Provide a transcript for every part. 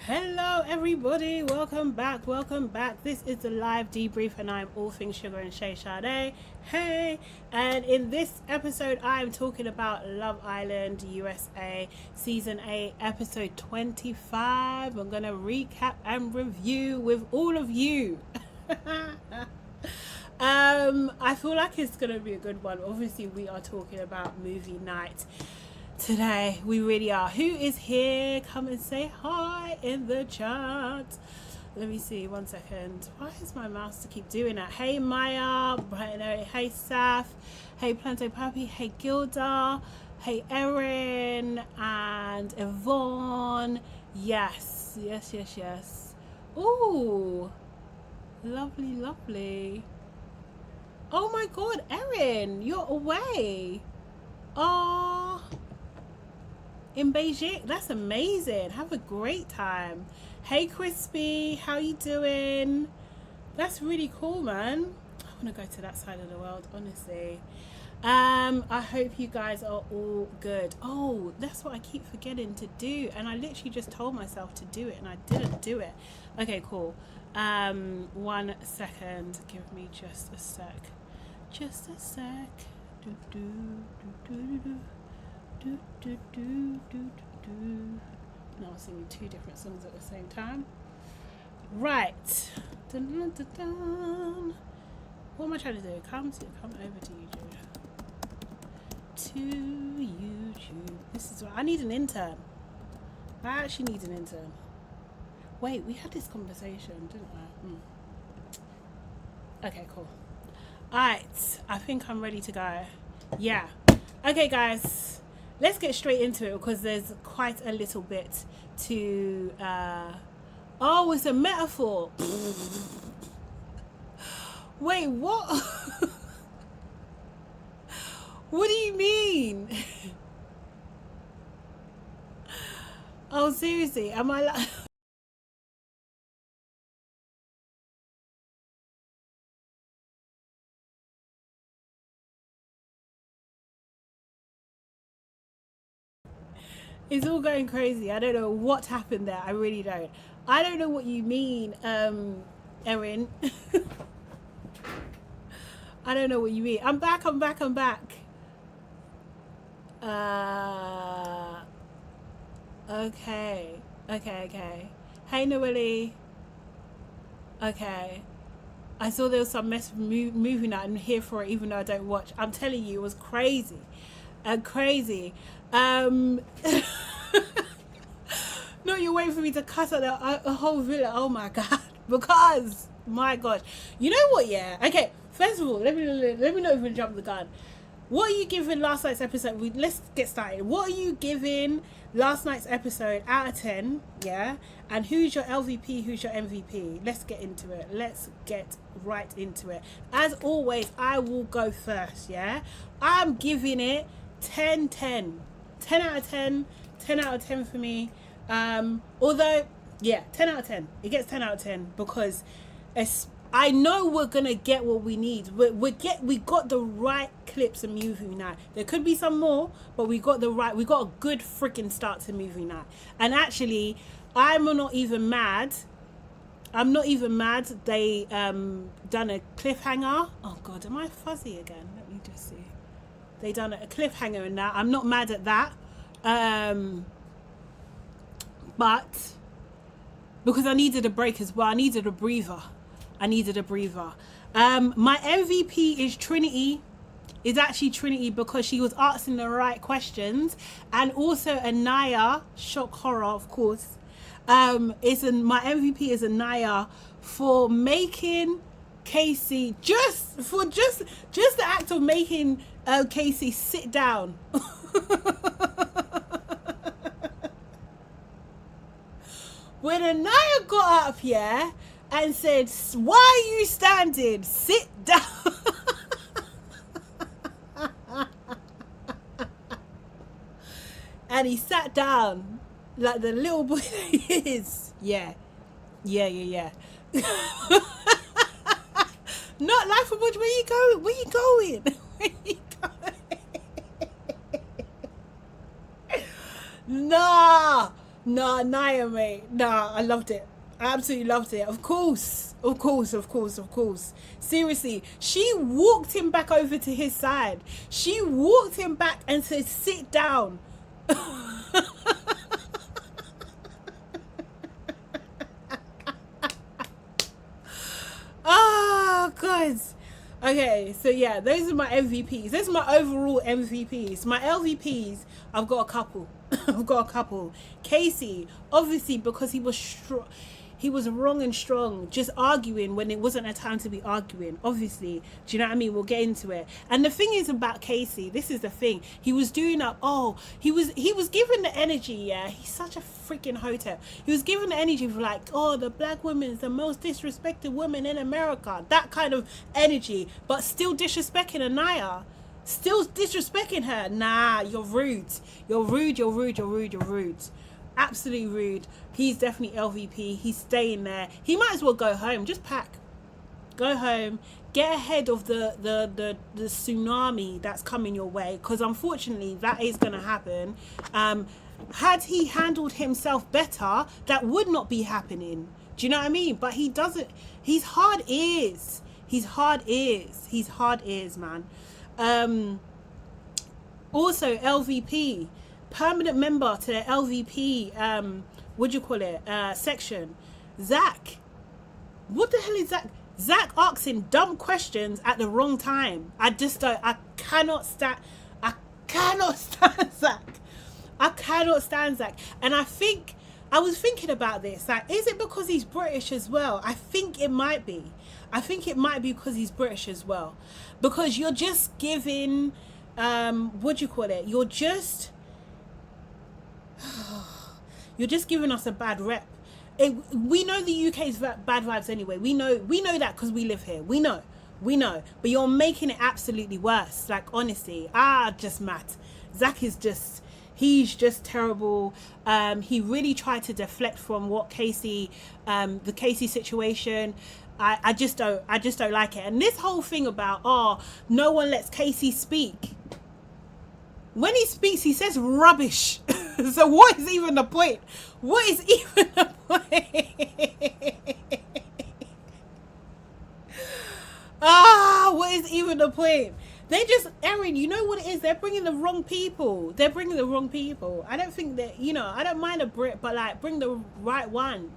Hello everybody, welcome back. This is the live debrief and I'm all things sugar and Shay Sade. Hey, and in this episode I'm talking about Love Island USA season 8 episode 25. I'm gonna recap and review with all of you. I feel like it's gonna be a good one. Obviously we are talking about movie night today. We really are. Who is here? Come and say hi in the chat. Let me see, 1 second. Why is my mouse to keep doing that? Hey Maya, hey Saf, hey Planto Pappy, hey Gilda, hey Erin and Yvonne. Yes. Ooh, lovely. Oh my god, Erin, you're away. Oh, in Beijing. That's amazing. Have a great time. Hey Crispy, how you doing? That's really cool, man. I want to go to that side of the world, honestly. I hope you guys are all good. Oh, that's what I keep forgetting to do, and I literally just told myself to do it and I didn't do it. Okay, cool. 1 second, give me just a sec. Now I'm singing two different songs at the same time. Right. Dun. What am I trying to do? Come over to YouTube. To YouTube. This is what I need. An intern. I actually need an intern. Wait, we had this conversation, didn't I? Okay, cool. Alright, I think I'm ready to go. Yeah. Okay, guys. Let's get straight into it because there's quite a little bit to oh, it's a metaphor. Wait, what? What do you mean? Oh, seriously, am I like it's all going crazy. I don't know what happened there. I really don't. I don't know what you mean, Erin. I don't know what you mean. I'm back. Okay. Hey, Noelle. Okay. I saw there was some mess movie night. I'm here for it even though I don't watch. I'm telling you, it was crazy. Crazy. No, you're waiting for me to cuss out a whole villa. Oh my god. Because my gosh, you know what? Yeah. Okay. First of all, let me not even jump the gun. What are you giving last night's episode? Let's get started. What are you giving last night's episode out of 10? Yeah. And who's your LVP? Who's your MVP? Let's get into it. Let's get right into it. As always, I will go first. Yeah. I'm giving it 10 out of 10 out of 10 for me. Although yeah, 10 out of 10, it gets 10 out of 10 because I know we're gonna get what we need. We got the right clips of movie night. There could be some more, but we got a good freaking start to movie night. And actually, I'm not even mad they done a cliffhanger. Oh god, am I fuzzy again? Let me just see. They done a cliffhanger in that. I'm not mad at that. But because I needed a break as well. I needed a breather. My MVP is Trinity. Is actually Trinity because she was asking the right questions. And also Aniya, shock horror of course. My MVP is Aniya for making Casey just the act of making Casey sit down. When Aniya got up here and said, "Why are you standing? Sit down." And he sat down like the little boy that he is. Yeah. Not life of much. Where you going? Where you going? Nah. Nah, Aniya, mate. Nah, I loved it. I absolutely loved it. Of course. Of course, of course, of course. Seriously, she walked him back over to his side. She walked him back and said, sit down. Oh, God. Okay, so yeah, those are my MVPs. Those are my overall MVPs. My LVPs, I've got a couple. I've got a couple. Casey, obviously, because he was he was wrong and strong, just arguing when it wasn't a time to be arguing. Obviously, do you know what I mean? We'll get into it. And the thing is about Casey, this is the thing. He was doing up. Oh, he was given the energy. Yeah, he's such a freaking hotel. He was given the energy of like, oh, the black woman is the most disrespected woman in America. That kind of energy, but still disrespecting Aniya. Still disrespecting her. Nah, you're rude. You're rude. You're rude. You're rude. You're rude. Absolutely rude. He's definitely LVP. He's staying there. He might as well go home. Just pack. Go home. Get ahead of the tsunami that's coming your way. Because unfortunately, that is going to happen. Had he handled himself better, that would not be happening. Do you know what I mean? But he doesn't. He's hard ears. He's hard ears. He's hard ears, man. Also, LVP. Permanent member to the LVP, what do you call it, section. Zach. What the hell is Zach? Zach asking dumb questions at the wrong time. I cannot stand Zach. I cannot stand Zach. And I was thinking about this. Like, is it because he's British as well? I think it might be. I think it might be because he's British as well. Because you're just giving, what do you call it? You're just giving us a bad rep. We know the UK's bad vibes anyway. We know that because we live here. We know. But you're making it absolutely worse. Like, honestly, just mad. Zach is he's just terrible. He really tried to deflect from what Casey, the Casey situation. I just don't like it. And this whole thing about, no one lets Casey speak. When he speaks, he says rubbish. So what is even the point? What is even the point? What is even the point? They just, Erin, you know what it is? They're bringing the wrong people. I don't think that, I don't mind a Brit, but like, bring the right one.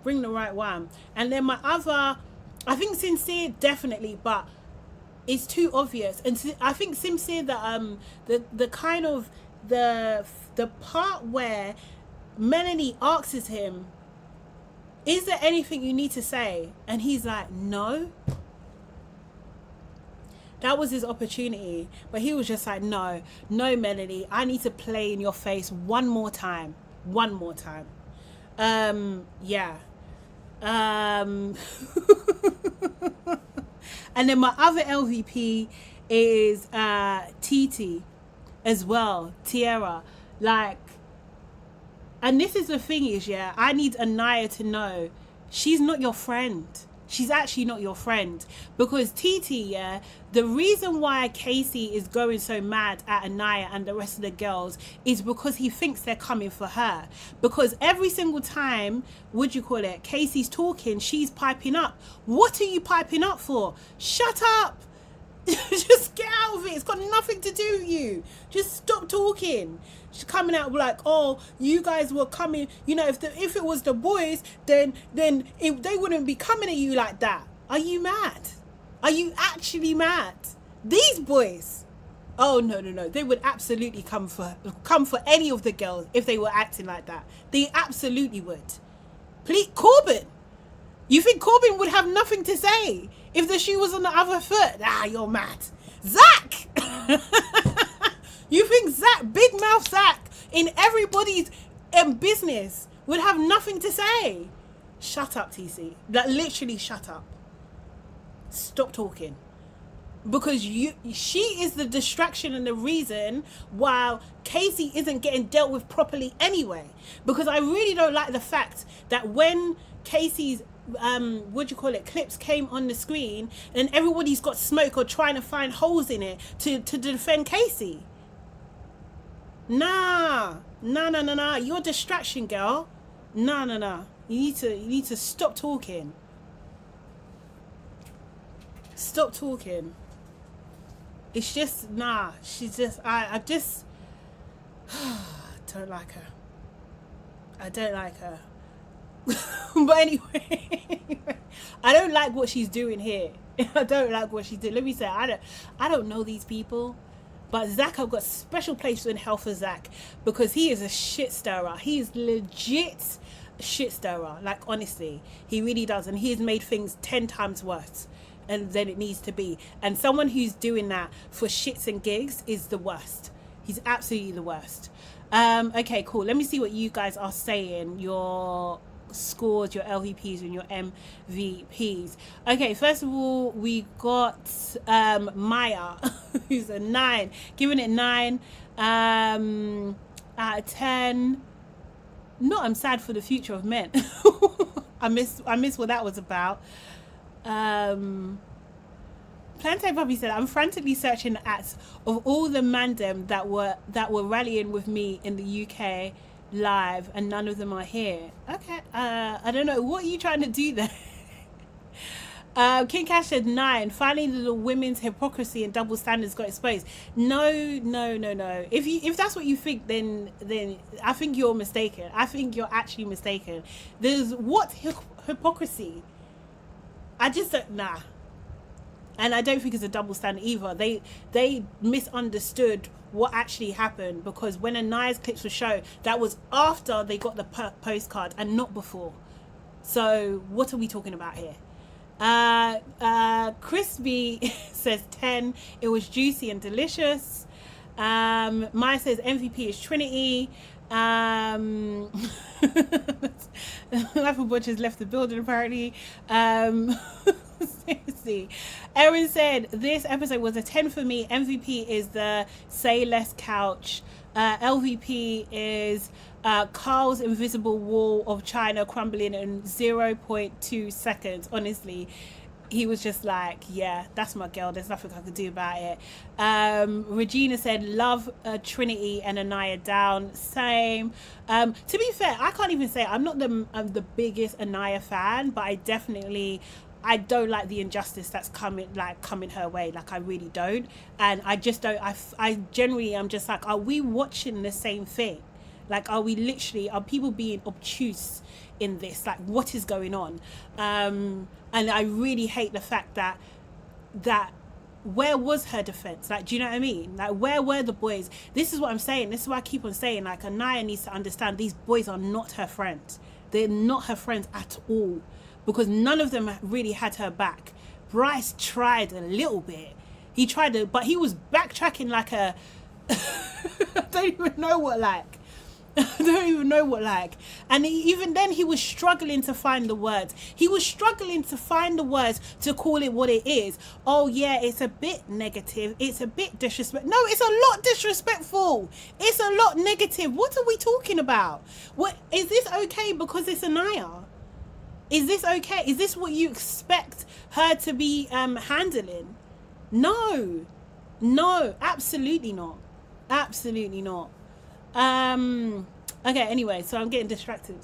And then my other, I think Sincere, definitely, but it's too obvious. And I think Sincere, the kind of the part where Melanie asks him, is there anything you need to say? And he's like, no. That was his opportunity, but he was just like, no, Melanie, I need to play in your face one more time. Yeah. And then my other LVP is TT as well, Tierra. Like, and this is the thing is, yeah, I need Aniya to know she's not your friend. She's actually not your friend. Because TT, yeah, the reason why Casey is going so mad at Aniya and the rest of the girls is because he thinks they're coming for her. Because every single time, Casey's talking, she's piping up. What are you piping up for? Shut up! Just get out of it. It's got nothing to do with you. Just stop talking. She's coming out like, oh, you guys were coming, if it was the boys, then they wouldn't be coming at you like that. Are you mad? Are you actually mad? These boys, oh no, they would absolutely come for any of the girls if they were acting like that. They absolutely would. Please, Corbin, you think Corbin would have nothing to say if the shoe was on the other foot? You're mad. Zach! You think Zach, big mouth Zach, in everybody's business would have nothing to say? Shut up, TC. Like, literally shut up. Stop talking. Because she is the distraction and the reason why Casey isn't getting dealt with properly anyway. Because I really don't like the fact that when Casey's clips came on the screen and everybody's got smoke or trying to find holes in it to defend Casey. Nah, No. You're a distraction, girl. No. You need to stop talking. Stop talking. It's just she's just I just don't like her. I don't like her. But anyway, I don't like what she's doing here. I don't like what she's doing. Let me say, I don't know these people. But Zach, I've got special place in hell for Zach because he is a shit stirrer. He is legit shit stirrer. Like, honestly, he really does. And he has made things 10 times worse than it needs to be. And someone who's doing that for shits and gigs is the worst. He's absolutely the worst. Okay, cool. Let me see what you guys are saying. Your scores, your LVPs and your MVPs. Okay, first of all, we got Maya, who's a 9, giving it 9 out of 10. Not I'm sad for the future of men. I miss what that was about. Plantain Puppy said, I'm frantically searching the acts of all the mandem that were rallying with me in the UK live, and none of them are here. Okay, I don't know, what are you trying to do there? King Cash said 9. Finally, the women's hypocrisy and double standards got exposed. No. If that's what you think, then I think you're mistaken. I think you're actually mistaken. There's what hypocrisy? I just don't, and I don't think it's a double standard either. They misunderstood what actually happened, because when Aniya's clips were shown, that was after they got the postcard and not before. So what are we talking about here? Crispy says 10. It was juicy and delicious. Maya says MVP is Trinity. Life of Butch has left the building apparently. Seriously. Erin said this episode was a 10 for me. MVP is the Say Less couch. LVP is Carl's invisible wall of China crumbling in 0.2 seconds. Honestly, he was just like, yeah, that's my girl, there's nothing I could do about it. Regina said love Trinity and Aniya down. Same. To be fair, I can't even say I'm not the biggest Aniya fan, but I don't like the injustice that's coming her way. Like, I really don't. And I just don't, I generally am just like, are we watching the same thing? Like, are people being obtuse in this? Like, what is going on? And I really hate the fact that where was her defense? Like, do you know what I mean? Like, where were the boys? This is what I'm saying. This is what I keep on saying. Like, Aniya needs to understand these boys are not her friends. They're not her friends at all. Because none of them really had her back. Bryce tried a little bit. He tried to, but he was backtracking like a I don't even know what like. And even then he was struggling to find the words. He was struggling to find the words to call it what it is. Oh yeah, it's a bit negative. It's a bit disrespectful. No, it's a lot disrespectful. It's a lot negative. What are we talking about? What is this okay because it's Aniya? Is this okay? Is this what you expect her to be handling? No, absolutely not. Okay, anyway, so I'm getting distracted.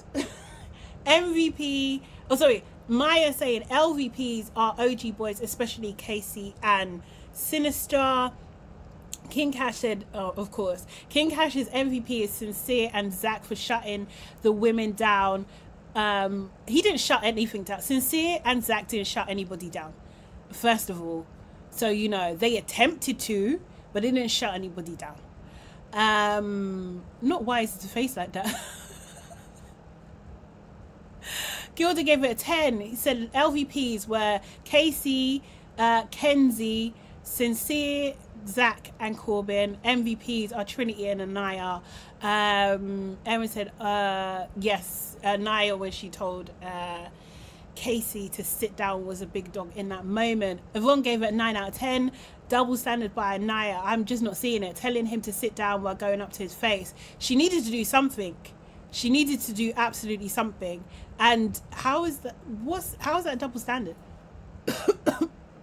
MVP, Maya saying LVPs are OG boys, especially Casey and Sinister. King Cash said, oh, of course. King Cash's MVP is Sincere and Zach for shutting the women down. He didn't shut anything down. Sincere and Zach didn't shut anybody down, first of all. So, you know, they attempted to, but they didn't shut anybody down. Not wise to face like that. Gilda gave it a 10. He said LVPs were Casey, Kenzie, Sincere, Zach and Corbin. MVPs are Trinity and Aniya. Erin said yes, Aniya, when she told Casey to sit down, was a big dog in that moment. Yvonne gave it a 9 out of 10. Double standard by Aniya. I'm just not seeing it. Telling him to sit down while going up to his face. She needed to do something. She needed to do absolutely something. And how is that a double standard?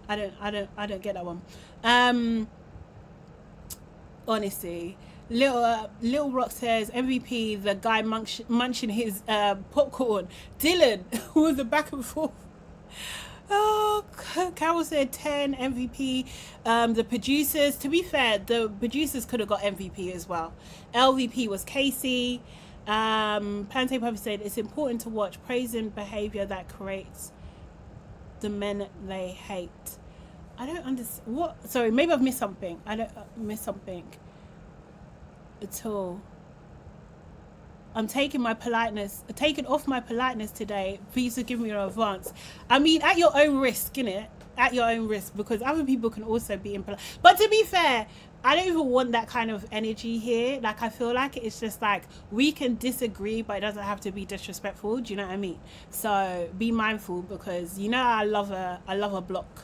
I don't get that one. Honestly, Little Rock says MVP, the guy munching his popcorn. Dylan with the back and forth. Oh, Carol said 10 MVP. The producers, to be fair, the producers could have got MVP as well. LVP was Casey. Plantain Puppy said it's important to watch praising behavior that creates the men they hate. I don't understand. What? Sorry, maybe I've missed something. I don't miss something at all. I'm taking off my politeness today. Please forgive me in advance. I mean, at your own risk, innit? At your own risk, because other people can also be impolite. But to be fair, I don't even want that kind of energy here. Like, I feel like it's just like, we can disagree, but it doesn't have to be disrespectful. Do you know what I mean? So be mindful, because you know I love a block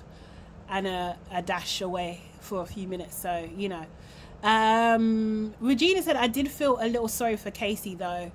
and a dash away for a few minutes. So, you know. Regina said, I did feel a little sorry for Casey though.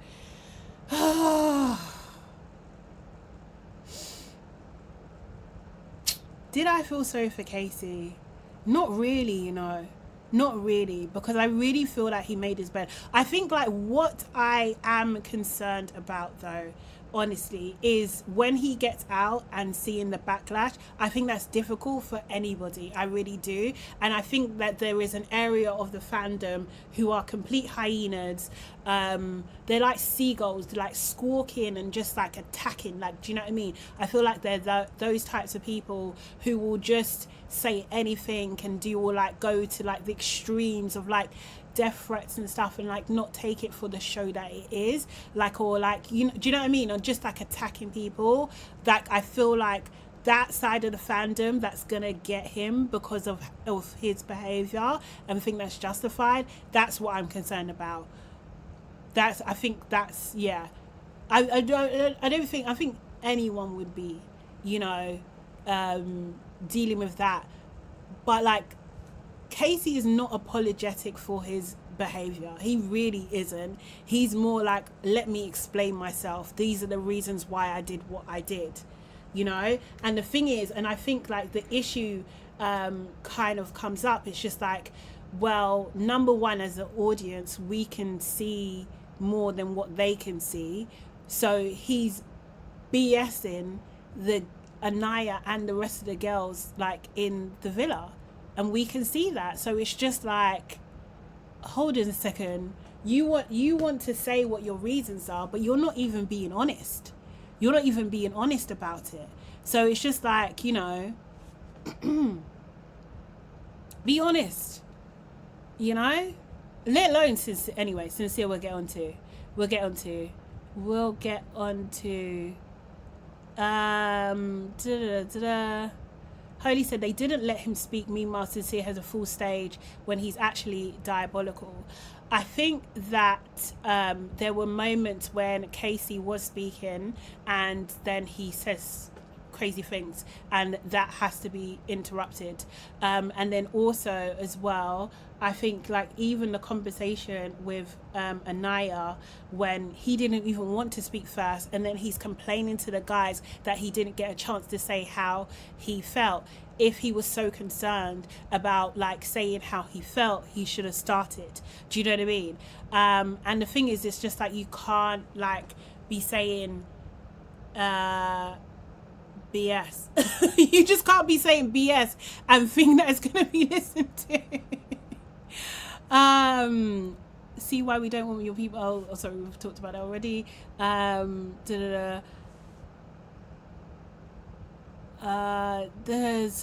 Did I feel sorry for Casey? Not really, you know. Not really, because I really feel like he made his bed. I think like what I am concerned about though, honestly, is when he gets out and seeing the backlash. I think that's difficult for anybody. I really do. And I think that there is an area of the fandom who are complete hyenas. They're like seagulls. They're like squawking and just like attacking. Like, do you know what I mean? I feel like they're those types of people who will just say anything and do, or like go to like the extremes of like death threats and stuff, and like not take it for the show that it is, like, or like, you know, do you know what I mean, or just like attacking people. Like, I feel like that side of the fandom that's gonna get him because of his behavior, and I think that's justified. That's what I'm concerned about. I think I think anyone would be, you know, dealing with that. But like, Casey is not apologetic for his behavior. He really isn't. He's more like, let me explain myself. These are the reasons why I did what I did, you know? And the thing is, and I think like the issue kind of comes up, it's just like, well, number one, as an audience, we can see more than what they can see. So he's BSing the Aniya and the rest of the girls like in the villa, and we can see that. So it's just like, hold on a second, you want to say what your reasons are, but you're not even being honest. You're not even being honest about it. So it's just like, you know, be honest, you know, let alone Sincere we'll get on to Holy said they didn't let him speak. Meanwhile, Sincere has a full stage when he's actually diabolical. I think that there were moments when Casey was speaking and then he says crazy things, and that has to be interrupted. And then also as well, I think like even the conversation with Aniya, when he didn't even want to speak first, and then he's complaining to the guys that he didn't get a chance to say how he felt. If he was so concerned about like saying how he felt, he should have started. Do you know what I mean? And the thing is, it's just like, you can't like be saying BS. You just can't be saying BS and think that it's going to be listened to. See why we don't want your people. Oh, sorry, we've talked about it already. There's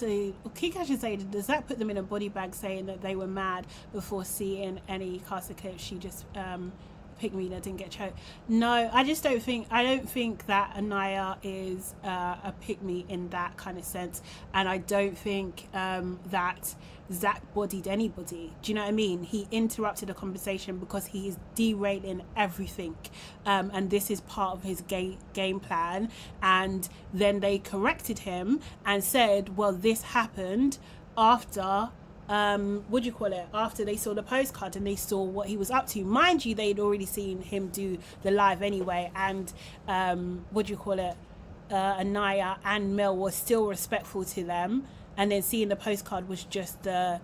a Kika should say, does that put them in a body bag, saying that they were mad before seeing any caster clips? She just picked me that didn't get choked. No, I don't think that Aniya is a pick me in that kind of sense, and I don't think that Zach bodied anybody. Do you know what I mean? He interrupted a conversation because he is derailing everything, and this is part of his game plan. And then they corrected him and said, well, this happened after after they saw the postcard and they saw what he was up to. Mind you, they'd already seen him do the live anyway, and Aniya and Mel was still respectful to them. and then seeing the postcard was just they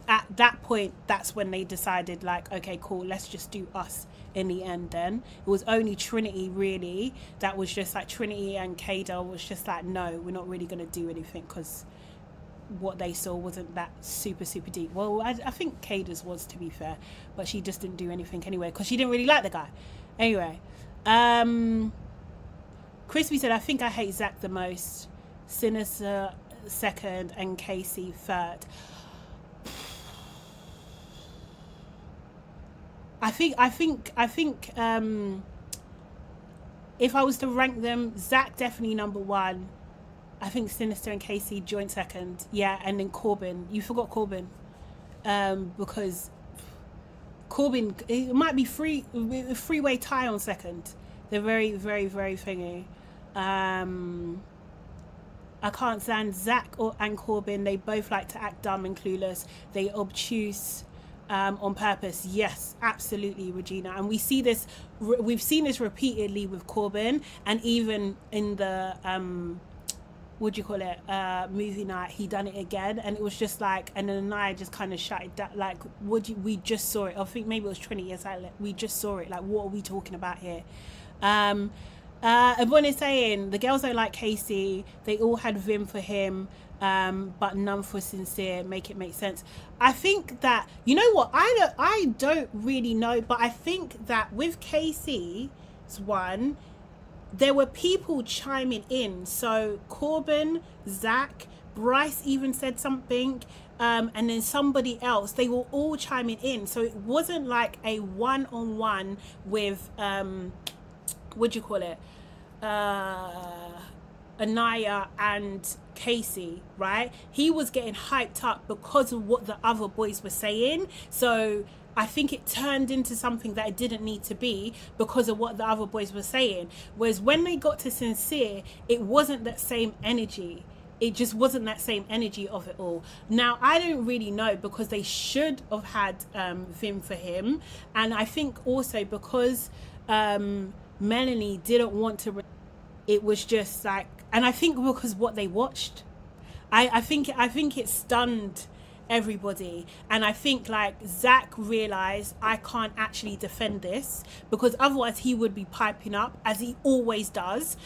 at that point, that's when they decided, like, okay, cool, let's just do us. In the end, then it was only Trinity really that was just like, Trinity and Kada was just like, no, we're not really going to do anything, because what they saw wasn't that super deep. Well, I think Kada's was, to be fair, but she just didn't do anything anyway because she didn't really like the guy. Anyway, Crispy said, I think I hate Zach the most, Sinister second, and Casey third. I think if I was to rank them, Zach definitely number one. I think Sinister and Casey joint second. Yeah, and then Corbin. You forgot Corbin. Because Corbin, it might be freeway tie on second. They're very thingy. I can't stand Zach and Corbin. They both like to act dumb and clueless. They obtuse on purpose. Yes, absolutely, Regina. And we've seen this repeatedly with Corbin, and even in the movie night, he done it again, and it was just like, and then I just kind of shut it down, like, we just saw it. I think maybe it was 20 years later, we just saw it, like, what are we talking about here? Everyone is saying the girls don't like Casey, they all had vim for him, but none for Sincere. Make it make sense. I think that, you know what, I don't really know, but I think that with Casey's one, there were people chiming in. So Corbin, Zach, Bryce even said something, and then somebody else, they were all chiming in. So it wasn't like a one-on-one with Aniya and Casey, right? He was getting hyped up because of what the other boys were saying. So I think it turned into something that it didn't need to be because of what the other boys were saying. Whereas when they got to Sincere, it wasn't that same energy. It just wasn't that same energy of it all. Now, I don't really know, because they should have had Vim for him. And I think also because Melanie didn't want to, it was just like, and I think because what they watched, I think it stunned everybody. And I think like Zach realized, I can't actually defend this, because otherwise he would be piping up as he always does.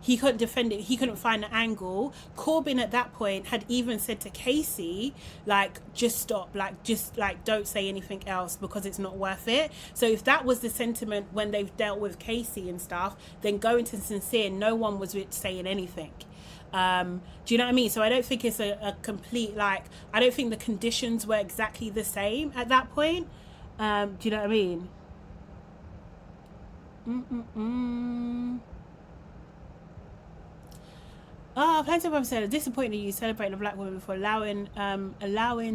He couldn't defend it. He couldn't find the angle. Corbin at that point had even said to Casey, like, just stop, just don't say anything else because it's not worth it. So if that was the sentiment when they've dealt with Casey and stuff, then going to Sincere, no one was saying anything. Do you know what I mean? So I don't think it's a complete, like, I don't think the conditions were exactly the same at that point. Do you know what I mean? Plenty of people said, disappointed you celebrating a black woman for allowing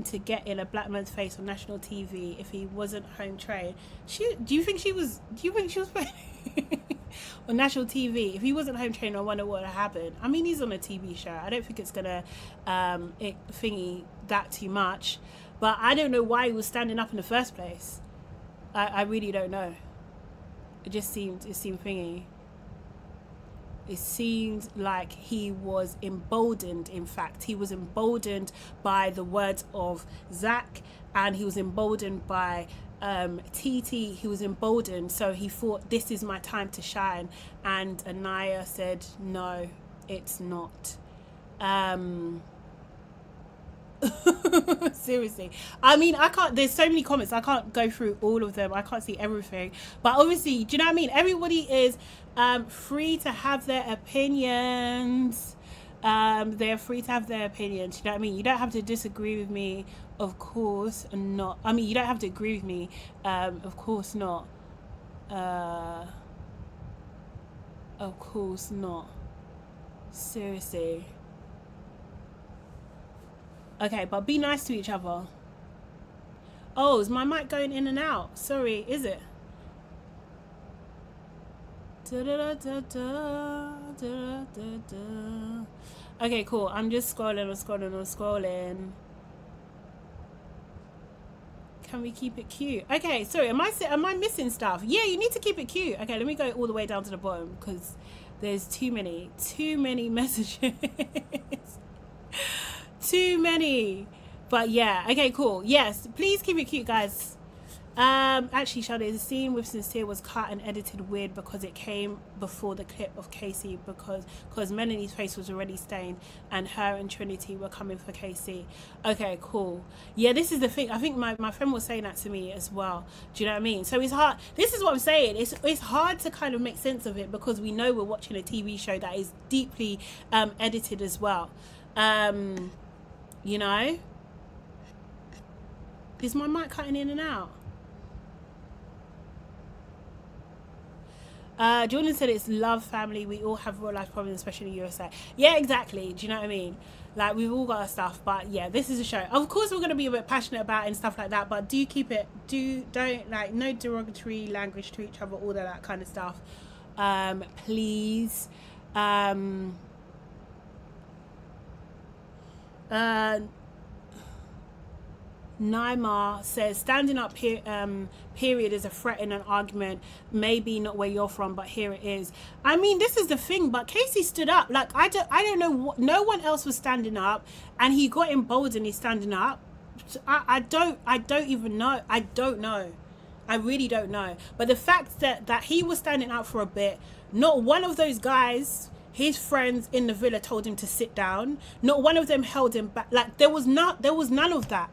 to get in a black man's face on national TV if he wasn't home trained. Do you think she was on national TV? If he wasn't home trained, I wonder what would have happened. I mean, he's on a TV show. I don't think it's gonna thingy that too much, but I don't know why he was standing up in the first place. I really don't know. It seemed thingy. It seemed like he was emboldened. In fact, he was emboldened by the words of Zach, and he was emboldened by TT. He was emboldened, so he thought, this is my time to shine. And Aniya said, no, it's not. Seriously, I mean, I can't, there's so many comments, I can't go through all of them, I can't see everything, but obviously, do you know what I mean, everybody is free to have their opinions. They're free to have their opinions, you know what I mean? You don't have to disagree with me, of course not. I mean, you don't have to agree with me, of course not. Of course not. Seriously. Okay, but be nice to each other. Oh, is my mic going in and out? Sorry, is it? Okay, cool. I'm just scrolling. Can we keep it cute? Okay, sorry, am I missing stuff? Yeah, you need to keep it cute. Okay, let me go all the way down to the bottom because there's too many messages. too many. But yeah, okay, cool. Yes, please keep it cute, guys. Actually, Shade, the scene with Sincere was cut and edited weird because it came before the clip of Casey because Melanie's face was already stained and her and Trinity were coming for Casey. Okay, cool. Yeah, this is the thing. I think my friend was saying that to me as well. Do you know what I mean? So it's hard. This is what I'm saying. It's hard to kind of make sense of it because we know we're watching a TV show that is deeply edited as well. You know? Is my mic cutting in and out? Jordan said it's love, family. We all have real life problems, especially in the USA. Yeah, exactly. Do you know what I mean? Like, we've all got our stuff. But yeah, this is a show. Of course, we're going to be a bit passionate about it and stuff like that. But do keep it. Don't, like, no derogatory language to each other, all of that kind of stuff. Please. Naima says standing up here period is a threat in an argument, maybe not where you're from, but here it is. I mean, this is the thing, but Casey stood up. Like, I don't know, no one else was standing up and he got emboldened. He's standing up. I don't even know. I don't know. I really don't know. But the fact that he was standing up for a bit, not one of those guys, his friends in the villa, told him to sit down. Not one of them held him back. Like, there was none of that.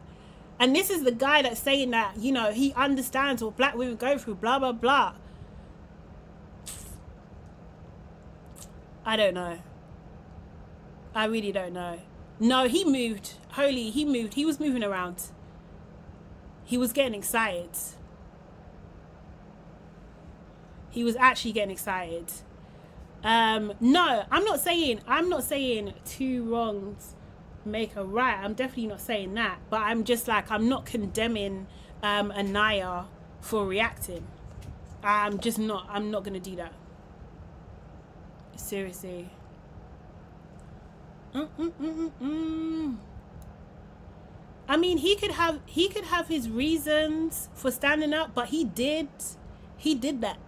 And this is the guy that's saying that, you know, he understands what black women go through, blah, blah, blah. I don't know. I really don't know. No, he moved. He moved. He was moving around. He was getting excited. He was actually getting excited. No, I'm not saying two wrongs make a right. I'm definitely not saying that, but I'm just like, I'm not condemning Aniya for reacting. I'm not gonna do that, seriously. I mean, he could have his reasons for standing up, but he did that.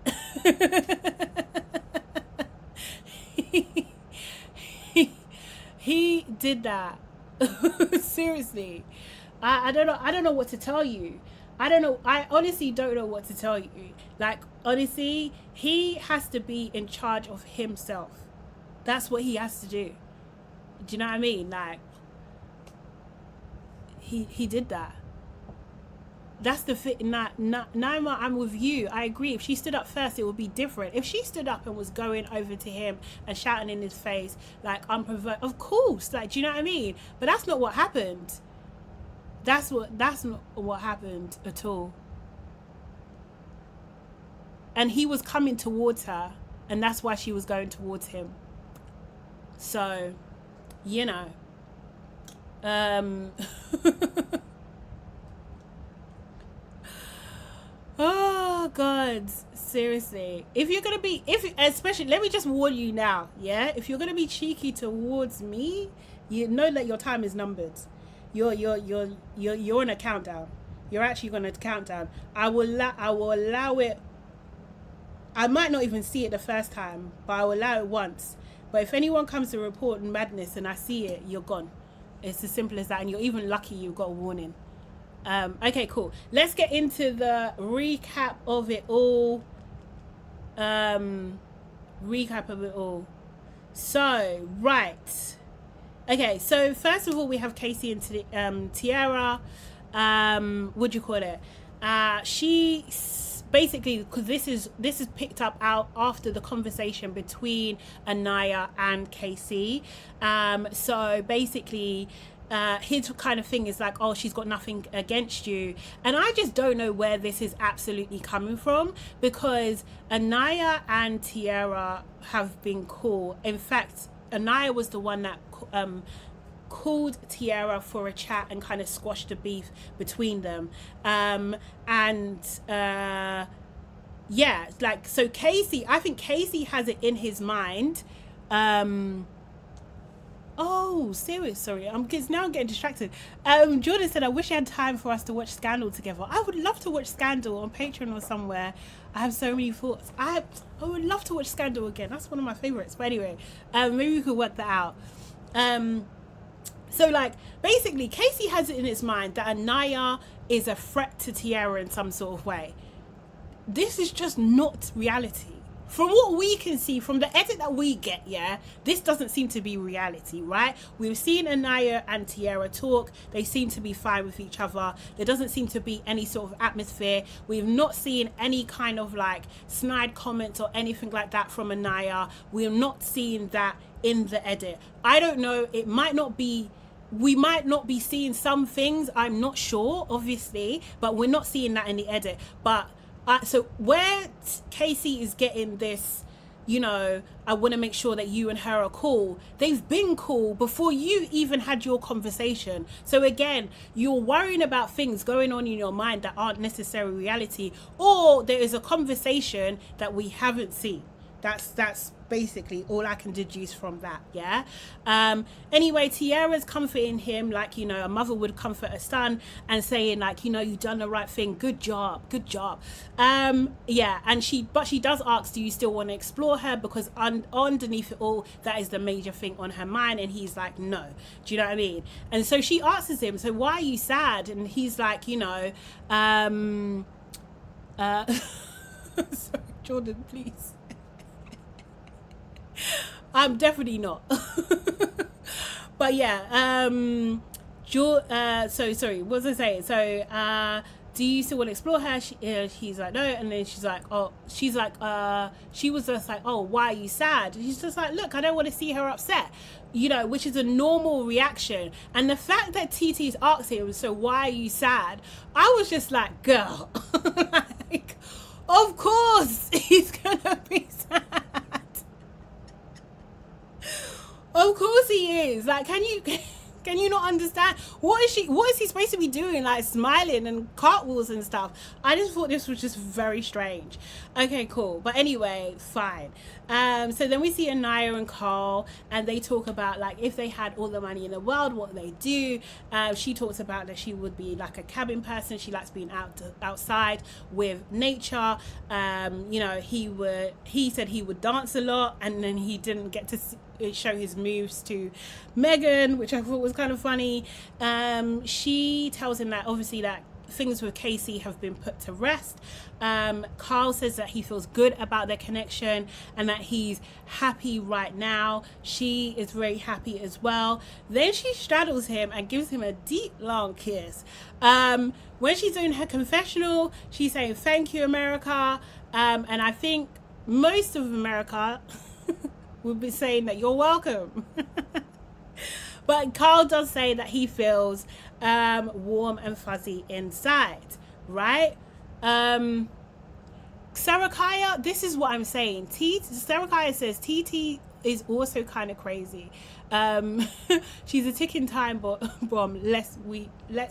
He did that. Seriously. I don't know what to tell you. I honestly don't know what to tell you. Like, honestly, he has to be in charge of himself. That's what he has to do. Do you know what I mean? Like, he did that. That's the fit. Naima, I'm with you. I agree. If she stood up first, it would be different. If she stood up and was going over to him and shouting in his face, like, unprovoked, of course. Like, do you know what I mean? But that's not what happened. That's not what happened at all. And he was coming towards her, and that's why she was going towards him. So, you know. Oh God, seriously. If you're gonna be, especially, let me just warn you now, yeah. If you're gonna be cheeky towards me, you know that your time is numbered. You're on a countdown. You're actually gonna count down. I will allow it. I might not even see it the first time, but I will allow it once. But if anyone comes to report madness and I see it, you're gone. It's as simple as that, and you're even lucky you got a warning. Okay, cool. Let's get into the recap of it all. So, right. Okay, so first of all, we have Casey and Tiara. What do you call it? She basically, because this is picked up out after the conversation between Aniya and Casey. So basically, his kind of thing is like, oh, she's got nothing against you, and I just don't know where this is absolutely coming from, because Aniya and Tiara have been cool. In fact, Aniya was the one that called Tiara for a chat and kind of squashed the beef between them. Yeah, like, so Casey, I think Casey has it in his mind. Oh, serious. Sorry, now I'm getting distracted. Jordan said, I wish I had time for us to watch Scandal together. I would love to watch Scandal on Patreon or somewhere. I have so many thoughts. I would love to watch Scandal again. That's one of my favorites. But anyway, maybe we could work that out. So, like, basically, Casey has it in his mind that Aniya is a threat to Tierra in some sort of way. This is just not reality. From what we can see, from the edit that we get, yeah, this doesn't seem to be reality, right? We've seen Aniya and Tierra talk. They seem to be fine with each other. There doesn't seem to be any sort of atmosphere. We've not seen any kind of like snide comments or anything like that from Aniya. We're not seeing that in the edit. I don't know. It might not be... We might not be seeing some things. I'm not sure, obviously, but we're not seeing that in the edit. But so where Casey is getting this, you know, I want to make sure that you and her are cool. They've been cool before you even had your conversation. So again, you're worrying about things going on in your mind that aren't necessarily reality, or there is a conversation that we haven't seen. That's basically all I can deduce from that, yeah. Anyway, Tierra's comforting him like, you know, a mother would comfort a son, and saying like, you know, you've done the right thing, good job. Yeah, and she does ask, do you still want to explore her, because underneath it all, that is the major thing on her mind, and he's like, no. Do you know what I mean? And so she asks him, so why are you sad? And he's like, you know, sorry, Jordan, please. I'm definitely not. But yeah, so sorry, what was I saying? So do you still want to explore her? He's like, no. And then she's like, she was just like, oh, why are you sad? And she's just like, look, I don't want to see her upset, you know, which is a normal reaction. And the fact that TT's asked him, so why are you sad? I was just like, girl, like, of course he's gonna be sad. Of course he is. Like, can you not understand? What is he supposed to be doing? Like smiling and cartwheels and stuff. I just thought this was just very strange. Okay, cool. But anyway, fine. So then we see Aniya and Carl, and they talk about like if they had all the money in the world, what they do. She talks about that she would be like a cabin person. She likes being outside with nature. You know, he said he would dance a lot, and then he didn't get to show his moves to Megan, which I thought was kind of funny. She tells him that obviously that things with Casey have been put to rest. Carl says that he feels good about their connection and that he's happy right now. She is very happy as well. Then she straddles him and gives him a deep long kiss. When she's doing her confessional, she's saying thank you, America, and I think most of America would be saying that you're welcome. But Carl does say that he feels warm and fuzzy inside, right? Sarakaya, this is what I'm saying. Sarakaya says TT is also kind of crazy. She's a ticking time bomb. Let's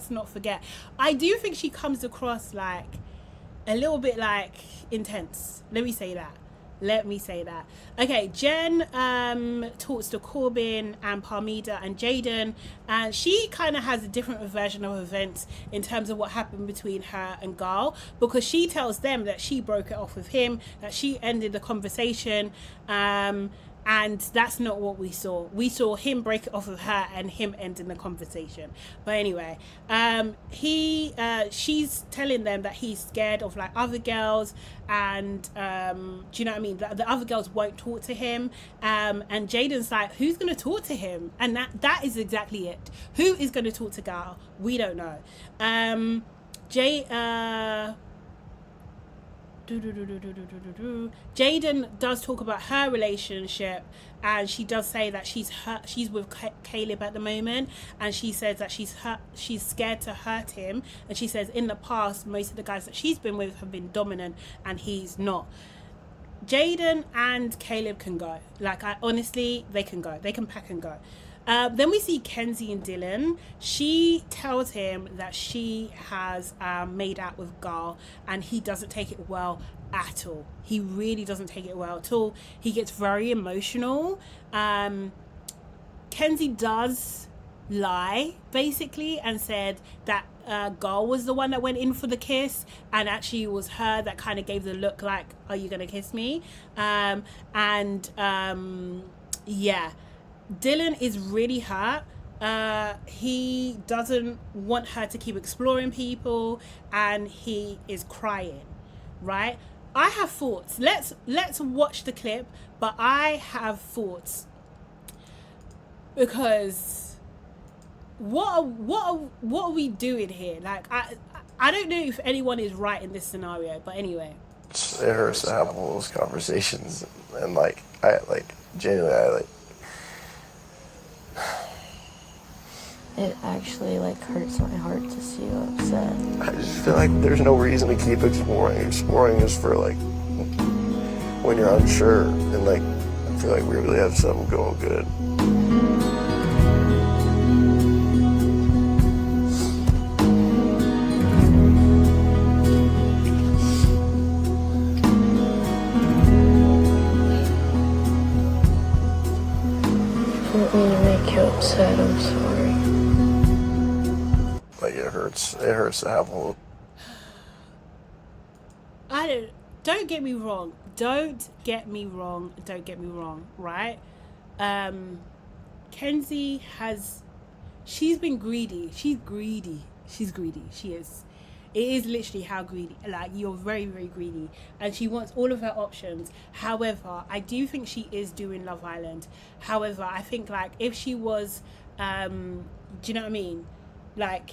not forget. I do think she comes across like a little bit like intense. Let me say that. Okay, Jen talks to Corbin and Parmida and Jaden, and she kind of has a different version of events in terms of what happened between her and Gal, because she tells them that she broke it off with him, that she ended the conversation, and that's not what we saw. We saw him break it off with her and him ending the conversation. But anyway, she's telling them that he's scared of like other girls, and do you know what I mean? The other girls won't talk to him. And Jaden's like, who's gonna talk to him? And that is exactly it. Who is gonna talk to Gal? We don't know. Jaden does talk about her relationship, and she does say that she's with Caleb at the moment, and she says that she's scared to hurt him, and she says in the past most of the guys that she's been with have been dominant and he's not. Jaden and Caleb can go. Like, honestly, they can go. They can pack and go. Then we see Kenzie and Dylan. She tells him that she has made out with Gal, and he doesn't take it well at all. He really doesn't take it well at all. He gets very emotional. Kenzie does lie, basically, and said that Gal was the one that went in for the kiss, and actually it was her that kind of gave the look like, are you gonna kiss me? Yeah. Dylan is really hurt He doesn't want her to keep exploring people, and he is crying, right? I have thoughts. Let's watch the clip, but I have thoughts, because what are we doing here? Like, I don't know if anyone is right in this scenario, but anyway. It hurts to have all those conversations, and like I genuinely It actually like hurts my heart to see you upset. I just feel like there's no reason to keep exploring. Exploring is for like when you're unsure, and like I feel like we really have something going good. I didn't mean to make you upset, I'm sorry. Like it hurts to have all. Don't get me wrong. Don't get me wrong, right? Kenzie she's been greedy. She's greedy. She is. It is literally how greedy. Like, you're very, very greedy. And she wants all of her options. However, I do think she is doing Love Island. However, I think, like, if she was, do you know what I mean? Like,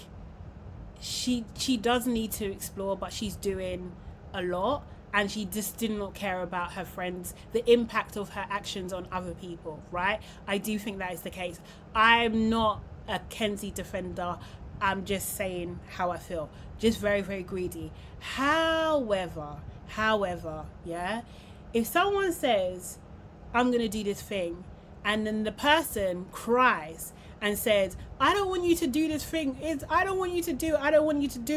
she does need to explore, but she's doing a lot. And she just did not care about her friends, the impact of her actions on other people, right? I do think that is the case. I'm not a Kenzie defender. I'm just saying how I feel. Just very, very greedy. However, yeah, if someone says, I'm going to do this thing, and then the person cries and says, I don't want you to do this thing. I don't want you to do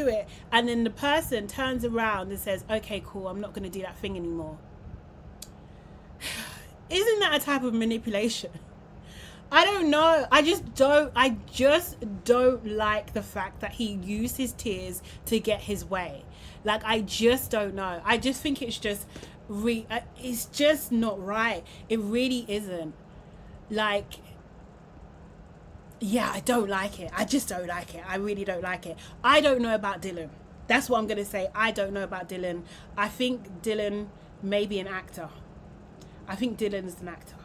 it. And then the person turns around and says, okay, cool, I'm not going to do that thing anymore. Isn't that a type of manipulation? I don't know. I just don't like the fact that he used his tears to get his way. Like, I just don't know. I just think it's just it's just not right. It really isn't. Like, yeah, I don't like it. I just don't like it. I really don't like it. I don't know about Dylan. That's what I'm going to say. I don't know about Dylan. I think Dylan may be an actor. I think Dylan is an actor.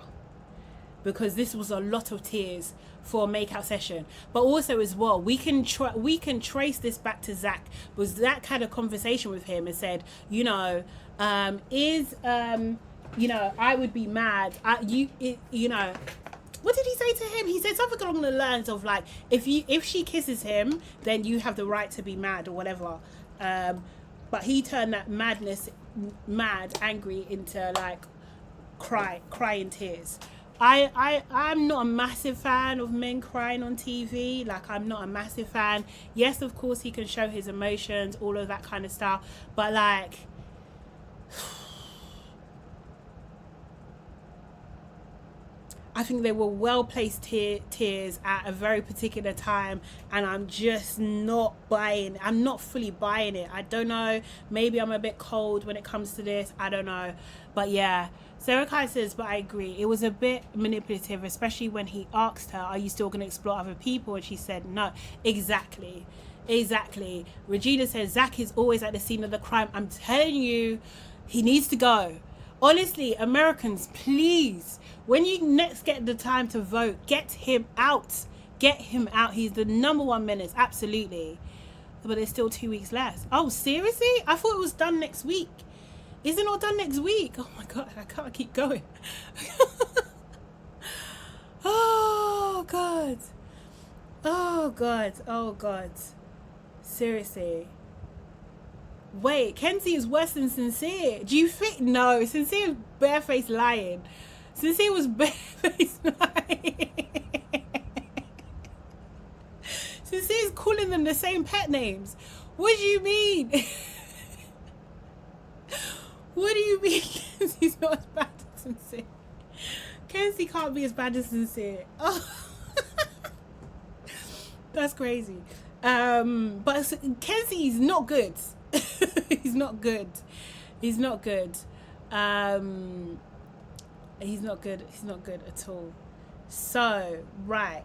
Because this was a lot of tears for a makeout session. But also as well, we can trace this back to Zach. Was Zach had a conversation with him and said, you know, I would be mad. What did he say to him? He said something along the lines of like, if she kisses him, then you have the right to be mad or whatever. But he turned that angry into like crying tears. I'm not a massive fan of men crying on TV. Like, I'm not a massive fan. Yes, of course, he can show his emotions, all of that kind of stuff. But like, I think they were well-placed tears at a very particular time, and I'm just not buying. I'm not fully buying it. I don't know. Maybe I'm a bit cold when it comes to this. I don't know. But yeah, Sarah Kai says, but I agree. It was a bit manipulative, especially when he asked her, are you still going to explore other people? And she said, no. Exactly. Regina says, Zach is always at the scene of the crime. I'm telling you, he needs to go. Honestly, Americans, please, when you next get the time to vote, get him out. He's the #1 menace, absolutely. But there's still 2 weeks left. Oh, seriously? I thought it was done next week. Is it not done next week? Oh my God, I can't keep going. Oh God. Seriously. Wait, Kenzie is worse than Sincere. Do you think? No, Sincere was barefaced lying. Sincere was barefaced lying. Sincere's calling them the same pet names. What do you mean? What do you mean Kenzie's not as bad as Sincere? Kenzie can't be as bad as Sincere. Oh. That's crazy. But Kenzie's not good. He's not good. He's not good at all. So, right.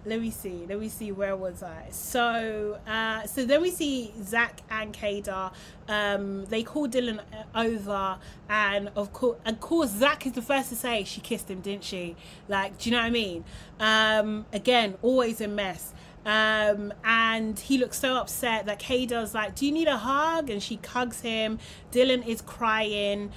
Let me see, where was I? So so then we see Zach and Kada. They call Dylan over, and of course Zach is the first to say she kissed him, didn't she? Like, do you know what I mean? Again, always a mess. And he looks so upset that Kada's like, do you need a hug? And she hugs him. Dylan is crying.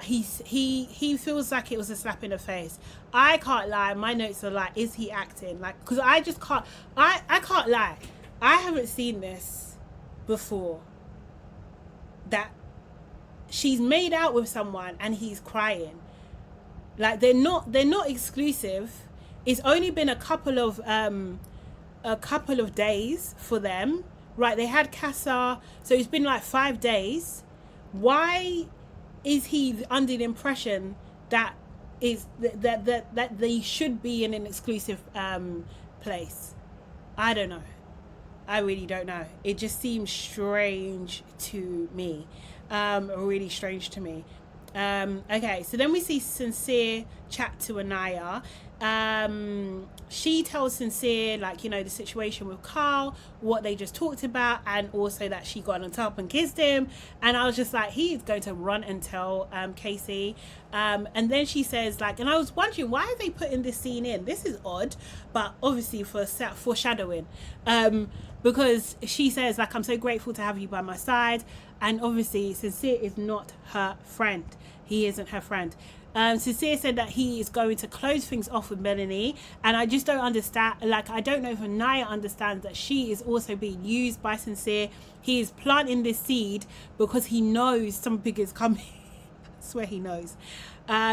He feels like it was a slap in the face. I can't lie, my notes are like, is he acting? Like, because I just can't, I can't lie, I haven't seen this before, that she's made out with someone and he's crying. Like, they're not exclusive. It's only been a couple of days for them, right? They had Casa, so it's been like 5 days. Why is he under the impression that that they should be in an exclusive place? I don't know. I really don't know. It just seems strange to me. Really strange to me. Okay, so then we see Sincere chat to Aniya. She tells Sincere, like, you know, the situation with Carl, what they just talked about, and also that she got on top and kissed him. And I was just like, he's going to run and tell Casey. And then she says, like, and I was wondering, why are they putting this scene in? This is odd, but obviously for foreshadowing. Because she says, like, I'm so grateful to have you by my side. And obviously Sincere is not her friend. He isn't her friend. Sincere said that he is going to close things off with Melanie, and I just don't understand, like, I don't know if Aniya understands that she is also being used by Sincere. He is planting this seed because he knows something is coming. I swear he knows.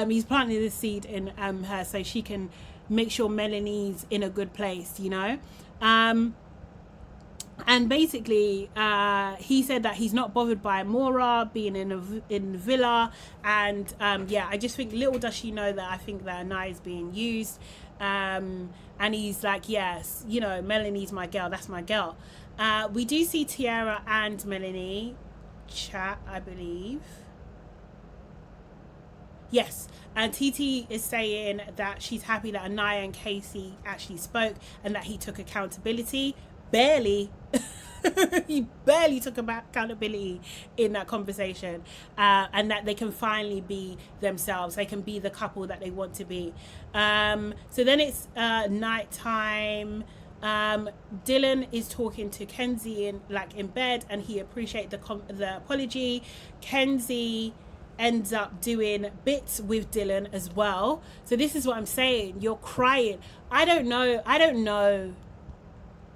He's planting this seed in her so she can make sure Melanie's in a good place, you know. And basically he said that he's not bothered by Mora being in the villa, and yeah, I just think, little does she know that I think that Aniya is being used. And he's like, yes, you know, Melanie's my girl, that's my girl. We do see Tiara and Melanie chat, I believe. Yes, and TT is saying that she's happy that Aniya and Casey actually spoke and that he took accountability. Barely. He barely took accountability in that conversation, and that they can finally be themselves. They can be the couple that they want to be. So then it's night time. Dylan is talking to Kenzie in bed, and he appreciates the apology. Kenzie ends up doing bits with Dylan as well. So this is what I'm saying. You're crying. I don't know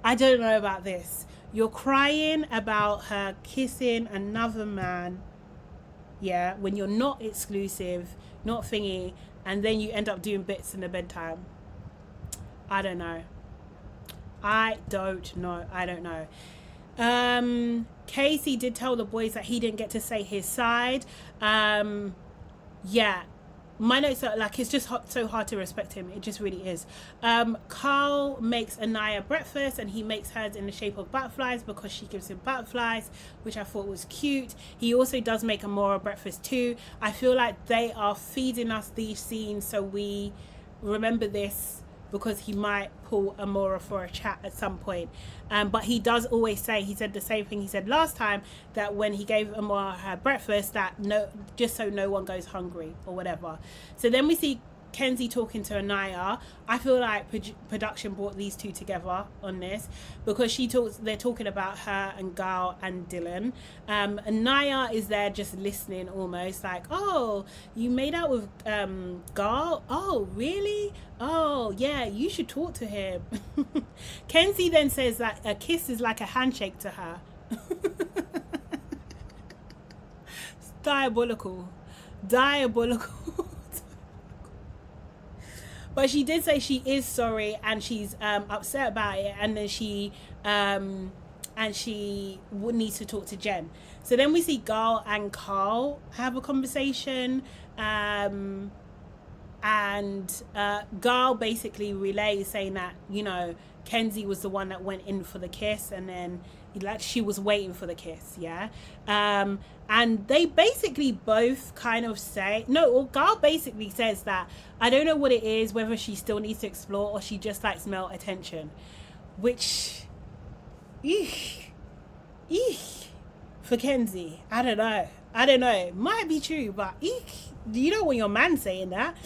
about this. You're crying about her kissing another man, yeah, when you're not exclusive, not thingy, and then you end up doing bits in the bedtime. I don't know. Casey did tell the boys that he didn't get to say his side. Yeah, my notes are like, it's just so hard to respect him. It just really is. Carl makes Aniya breakfast, and he makes hers in the shape of butterflies because she gives him butterflies, which I thought was cute. He also does make Amora breakfast too. I feel like they are feeding us these scenes so we remember this, because he might pull Amora for a chat at some point. But he does always say, he said the same thing he said last time, that when he gave Amora her breakfast, that just so no one goes hungry or whatever. So then we see Kenzie talking to Aniya. I feel like production brought these two together on this, because they're talking about her and Gal and Dylan. Aniya is there just listening, almost like, oh, you made out with Gal? Oh, really? Oh, yeah, you should talk to him. Kenzie then says that a kiss is like a handshake to her. It's diabolical. But she did say she is sorry, and she's upset about it, and then she would need to talk to Jen. So then we see Gal and Carl have a conversation, and Gal basically relays saying that, you know, Kenzie was the one that went in for the kiss, and then like she was waiting for the kiss, yeah. And they basically both kind of say, no, or Gal basically says that I don't know what it is, whether she still needs to explore or she just likes male attention, which, eek, for Kenzie, I don't know, it might be true, but eek, you don't want your man saying that.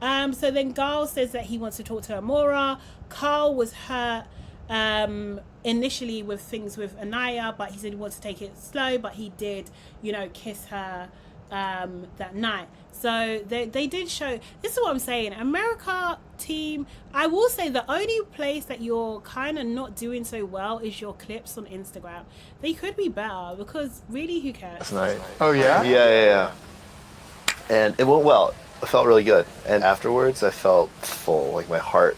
So then Gal says that he wants to talk to Amora. Carl was hurt initially with things with Aniya, but he said he wants to take it slow, but he did, you know, kiss her that night. So they did show, this is what I'm saying, America team, I will say the only place that you're kind of not doing so well is your clips on Instagram. They could be better, because really, who cares? Last night. Oh, yeah? Yeah. And it went well. I felt really good. And afterwards, I felt full. Like my heart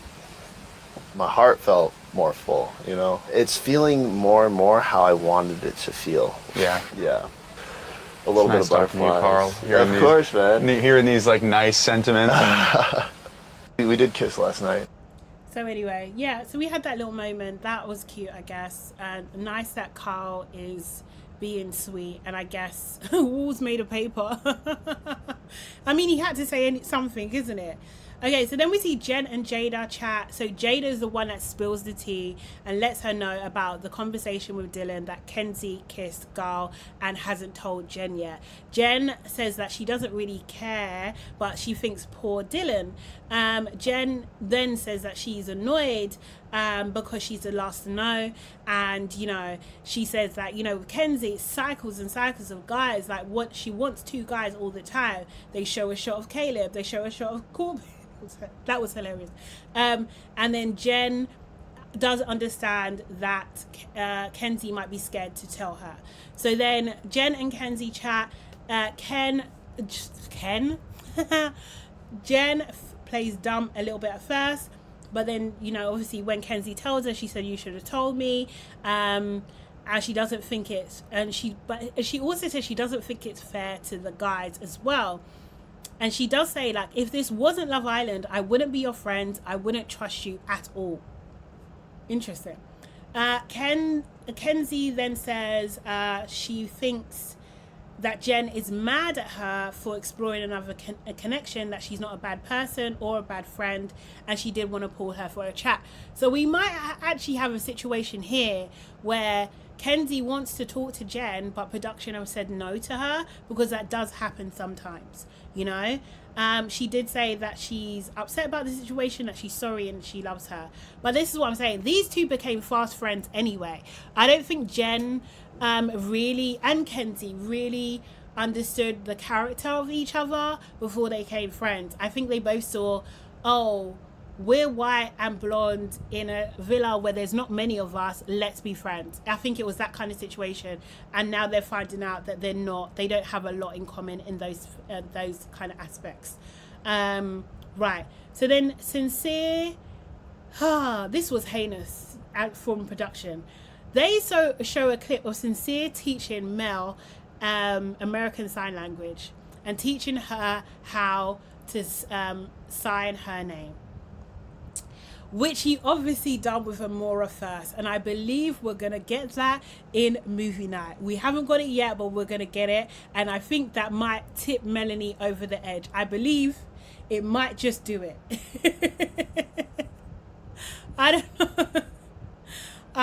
felt more full, you know? It's feeling more and more how I wanted it to feel. Yeah. Yeah. A little bit of talking to you, butterflies. Carl. Of course, man. Hearing these, like, nice sentiments. We did kiss last night. So anyway, yeah, so we had that little moment. That was cute, I guess. And nice that Carl is being sweet, and I guess walls made of paper. I mean, he had to say something, isn't it? Okay, so then we see Jen and Jada chat. So Jada is the one that spills the tea and lets her know about the conversation with Dylan that Kenzie kissed Gal and hasn't told Jen yet. Jen says that she doesn't really care, but she thinks poor Dylan. Jen then says that she's annoyed because she's the last to know, and you know, she says that, you know, with Kenzie, it's cycles and cycles of guys. Like, what she wants, two guys all the time. They show a shot of Caleb, they show a shot of Corbin. That was hilarious. And then Jen does understand that Kenzie might be scared to tell her. So then Jen and Kenzie chat. Jen plays dumb a little bit at first, but then, you know, obviously when Kenzie tells her, she said, you should have told me. And she doesn't think it's, but she also says she doesn't think it's fair to the guys as well. And she does say, like, if this wasn't Love Island, I wouldn't be your friend. I wouldn't trust you at all. Interesting. Kenzie then says she thinks that Jen is mad at her for exploring another connection, that she's not a bad person or a bad friend, and she did want to pull her for a chat. So we might actually have a situation here where Kenzie wants to talk to Jen, but production have said no to her, because that does happen sometimes, you know. She did say that she's upset about the situation, that she's sorry and she loves her. But this is what I'm saying. These two became fast friends anyway. I don't think Jen really, and Kenzie really understood the character of each other before they became friends. I think they both saw, oh, we're white and blonde in a villa where there's not many of us, let's be friends. I think it was that kind of situation, and now they're finding out that they're not, they don't have a lot in common in those kind of aspects. Right, so then Sincere, this was heinous from production. They show a clip of Sincere teaching Mel American Sign Language and teaching her how to sign her name, which he obviously done with Amora first, and I believe we're gonna get that in movie night. We haven't got it yet, but we're gonna get it, and I think that might tip Melanie over the edge. I believe it might just do it. I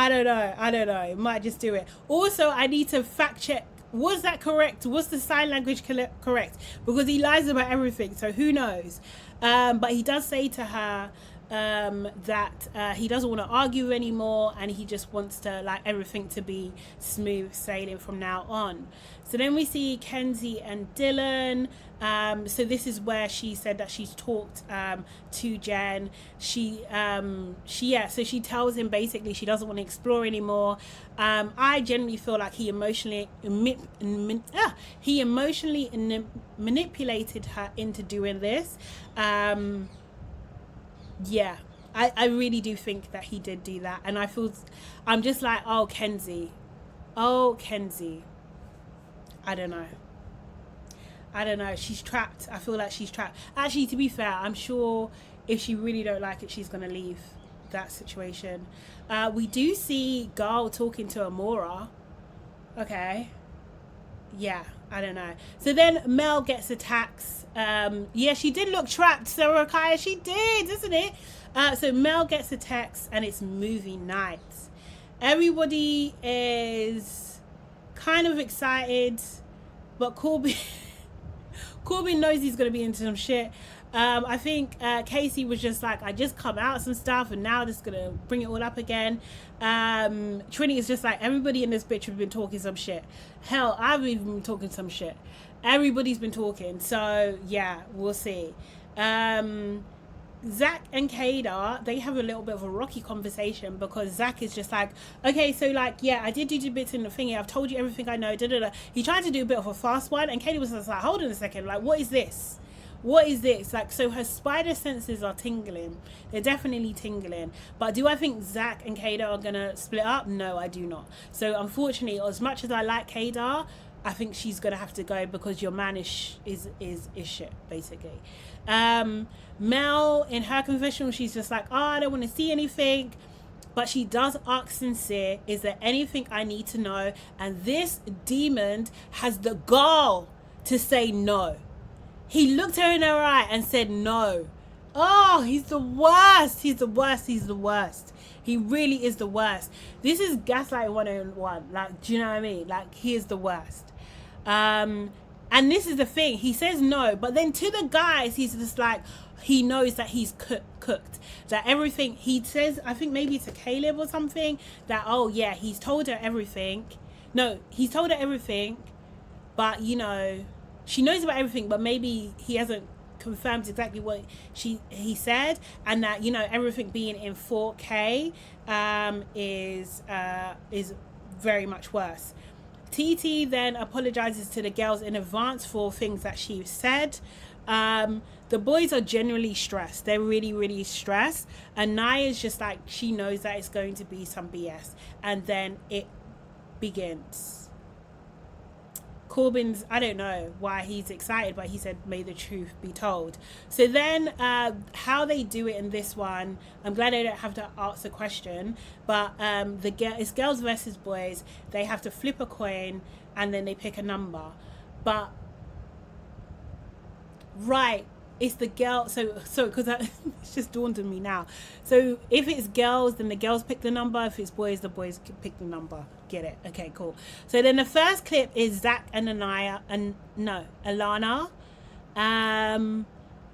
don't know. It might just do it. Also, I need to fact check. Was that correct? Was the sign language correct? Because he lies about everything, so who knows? But he does say to her that he doesn't want to argue anymore, and he just wants to, like, everything to be smooth sailing from now on. So then we see Kenzie and Dylan. So this is where she said that she's talked to Jen. She tells him basically she doesn't want to explore anymore. I generally feel like he emotionally manipulated her into doing this. Yeah, I really do think that he did do that, and I'm just like, oh Kenzie, I don't know, she's trapped. I feel like she's trapped. Actually, to be fair, I'm sure if she really don't like it, she's gonna leave. that situation. We do see Girl talking to Amora. Okay. Yeah, I don't know. So then Mel gets attacks. Yeah, she did look trapped, Sarah Kaya. She did, isn't it? So Mel gets a text and it's movie night. Everybody is kind of excited, but Corbin knows he's going to be into some shit. I think Casey was just like, I just come out some stuff and now this is going to bring it all up again. Trini is just like, everybody in this bitch have been talking some shit. Hell, I've even been talking some shit. Everybody's been talking. So yeah, we'll see. Zach and Kada, they have a little bit of a rocky conversation because Zach is just like, okay, so like, yeah, I did do the bits in the thingy. I've told you everything I know. He tried to do a bit of a fast one, and Kada was just like, hold on a second, like, what is this? What is this? Like, so her spider senses are tingling. They're definitely tingling. But do I think Zach and Kada are gonna split up? No, I do not. So unfortunately, as much as I like Kada, I think she's gonna have to go because your man is shit, basically. Mel, in her confessional, she's just like, oh, I don't want to see anything. But she does ask Sincere, is there anything I need to know? And this demon has the gall to say no. He looked her in her eye and said no. Oh, he's the worst. He's the worst. He's the worst. He really is the worst. This is gaslighting 101. Like, do you know what I mean? Like, he is the worst. And this is the thing. He says no, but then to the guys, he's just like, he knows that he's cooked. That everything, he says, I think maybe to Caleb or something, that, oh yeah, he's told her everything. No, he's told her everything, but, you know, she knows about everything, but maybe he hasn't confirmed exactly what he said, and that, you know, everything being in 4K is very much worse. TT then apologizes to the girls in advance for things that she said. The boys are generally stressed. They're really, really stressed. And Naya's just like, she knows that it's going to be some BS. And then it begins. Corbin's, I don't know why he's excited, but he said, may the truth be told. So then how they do it in this one, I'm glad I don't have to ask a question, but it's girls versus boys. They have to flip a coin and then they pick a number. But, right, it's the girl, so because it's just dawned on me now. So if it's girls, then the girls pick the number. If it's boys, the boys pick the number. Get it? Okay, cool. So then the first clip is Zach and Aniya, Alana, and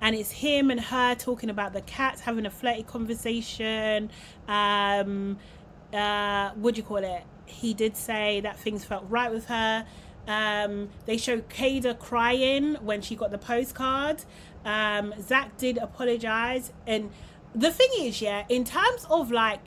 it's him and her talking about the cats, having a flirty conversation. What do you call it? He did say that things felt right with her. They show Kada crying when she got the postcard. Zach did apologize, and the thing is, yeah, in terms of like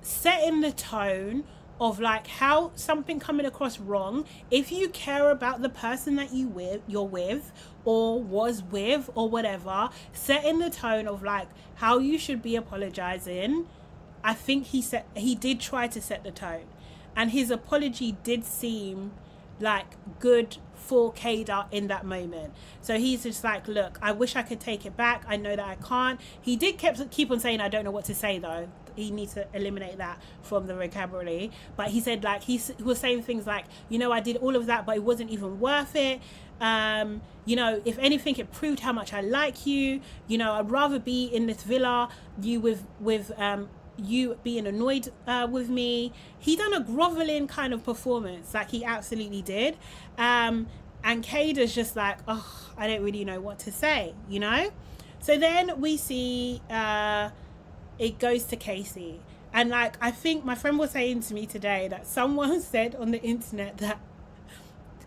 setting the tone of like how something coming across wrong, if you care about the person that you're with or was with or whatever, setting the tone of like how you should be apologizing, I think he did try to set the tone, and his apology did seem like good for Kada in that moment. So he's just like, look, I wish I could take it back. I know that I can't. He did keep on saying, I don't know what to say though. He needs to eliminate that from the vocabulary. But he said, like, he was saying things like, you know, I did all of that, but it wasn't even worth it. You know, if anything, it proved how much I like you. You know, I'd rather be in this villa, you with you being annoyed with me. He done a groveling kind of performance, like he absolutely did. And Kada's just like, oh, I don't really know what to say, you know? So then we see it goes to Casey. And like, I think my friend was saying to me today that someone said on the internet that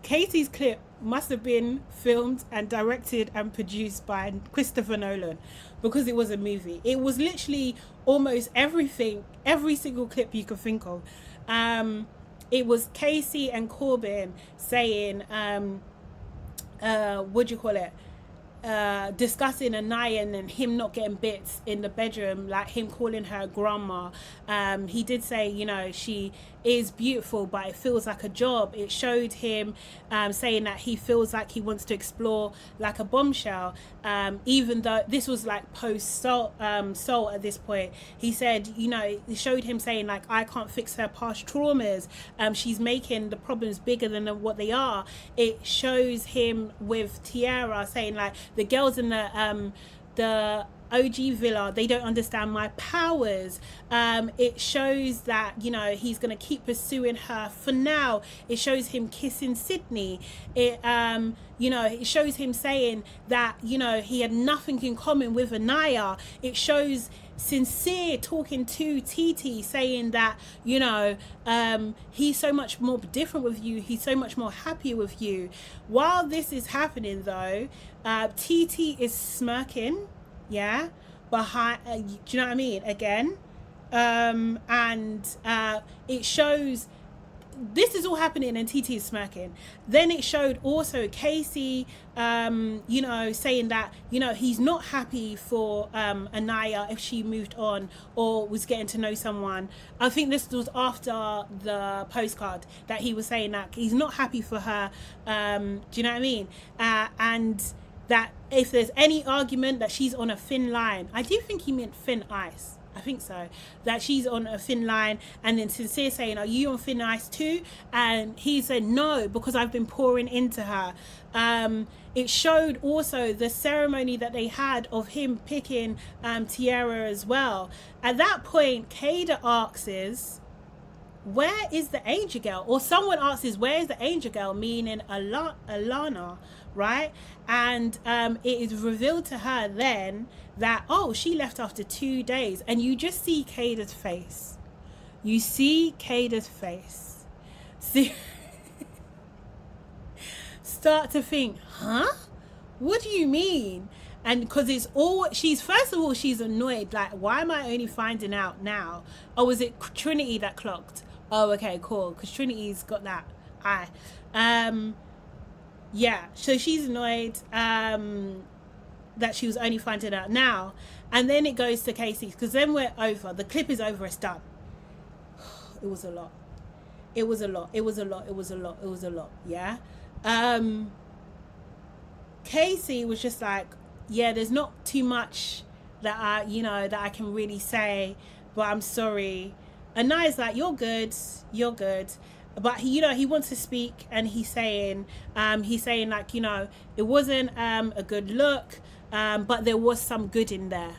Casey's clip must have been filmed and directed and produced by Christopher Nolan, because it was a movie. It was literally almost everything, every single clip you could think of. It was Casey and Corbin saying, what do you call it? discussing Aniya and him not getting bits in the bedroom, like him calling her grandma. He did say, you know, she is beautiful, but it feels like a job. It showed him saying that he feels like he wants to explore like a bombshell, even though this was like post Soul at this point. He said, you know, it showed him saying like, I can't fix her past traumas. She's making the problems bigger than what they are. It shows him with Tiara saying like, the girls in the OG villa, they don't understand my powers. It shows that, you know, he's gonna keep pursuing her for now. It shows him kissing Sydney. It you know, it shows him saying that, you know, he had nothing in common with Aniya. It shows Sincere talking to TT saying that, you know, he's so much more different with you, he's so much more happy with you. While this is happening though, TT is smirking, yeah, behind, do you know what I mean, again, and it shows this is all happening and TT is smirking. Then it showed also Casey, you know, saying that, you know, he's not happy for Aniya if she moved on or was getting to know someone. I think this was after the postcard that he was saying that he's not happy for her. Do you know what I mean? And that if there's any argument that she's on a thin line, I do think he meant thin ice. I think so, that she's on a thin line. And then Sincere saying, are you on thin ice too? And he said no, because I've been pouring into her. It showed also the ceremony that they had of him picking Tiara as well. At that point, Kada asks, where is the angel girl? Or someone asks, where is the angel girl? Meaning Alana, right? And it is revealed to her then that, oh, she left after 2 days. And you just see Kada's face. You see Kada's face. See, start to think, huh? What do you mean? And because it's all, she's, first of all, she's annoyed. Like, why am I only finding out now? Oh, was it Trinity that clocked? Oh, okay, cool. Because Trinity's got that eye. Yeah, so she's annoyed that she was only finding out now. And then it goes to Casey, because then we're over. The clip is over, it's done. It was a lot. It was a lot. It was a lot. It was a lot. It was a lot. Yeah. Casey was just like, yeah, there's not too much that I, you know, that I can really say, but I'm sorry. And Nia's like, you're good. You're good. But he, you know, he wants to speak, and he's saying like, you know, it wasn't a good look, but there was some good in there.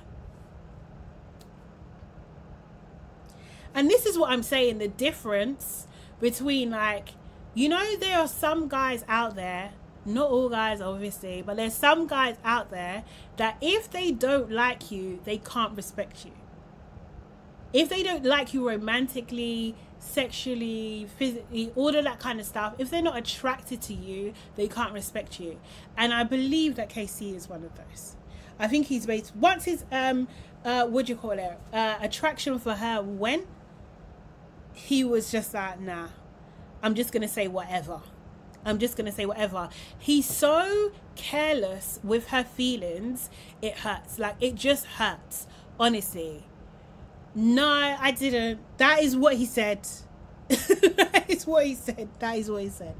And this is what I'm saying, the difference between, like, you know, there are some guys out there, not all guys obviously, but there's some guys out there that if they don't like you, they can't respect you. If they don't like you romantically, sexually, physically, all of that kind of stuff, if they're not attracted to you, they can't respect you. And I believe that KC is one of those. I think he's based, once his what do you call it, attraction for her went, he was just like, nah, I'm just gonna say whatever. I'm just gonna say whatever. He's so careless with her feelings, it hurts. Like, it just hurts, honestly. No, I didn't. That is what he said. That is what he said. That is what he said.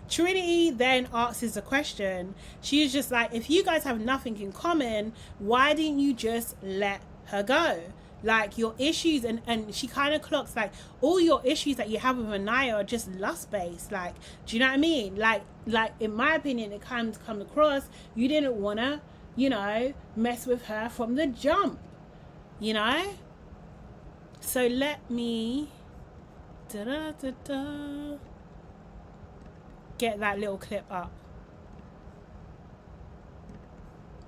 Trinity then asks a question. She's just like, if you guys have nothing in common, why didn't you just let her go? Like, your issues, and she kind of clocks, like, all your issues that you have with Aniya are just lust-based. Like, do you know what I mean? Like in my opinion, it comes across, you didn't want to, you know, mess with her from the jump, you know? So let me get that little clip up.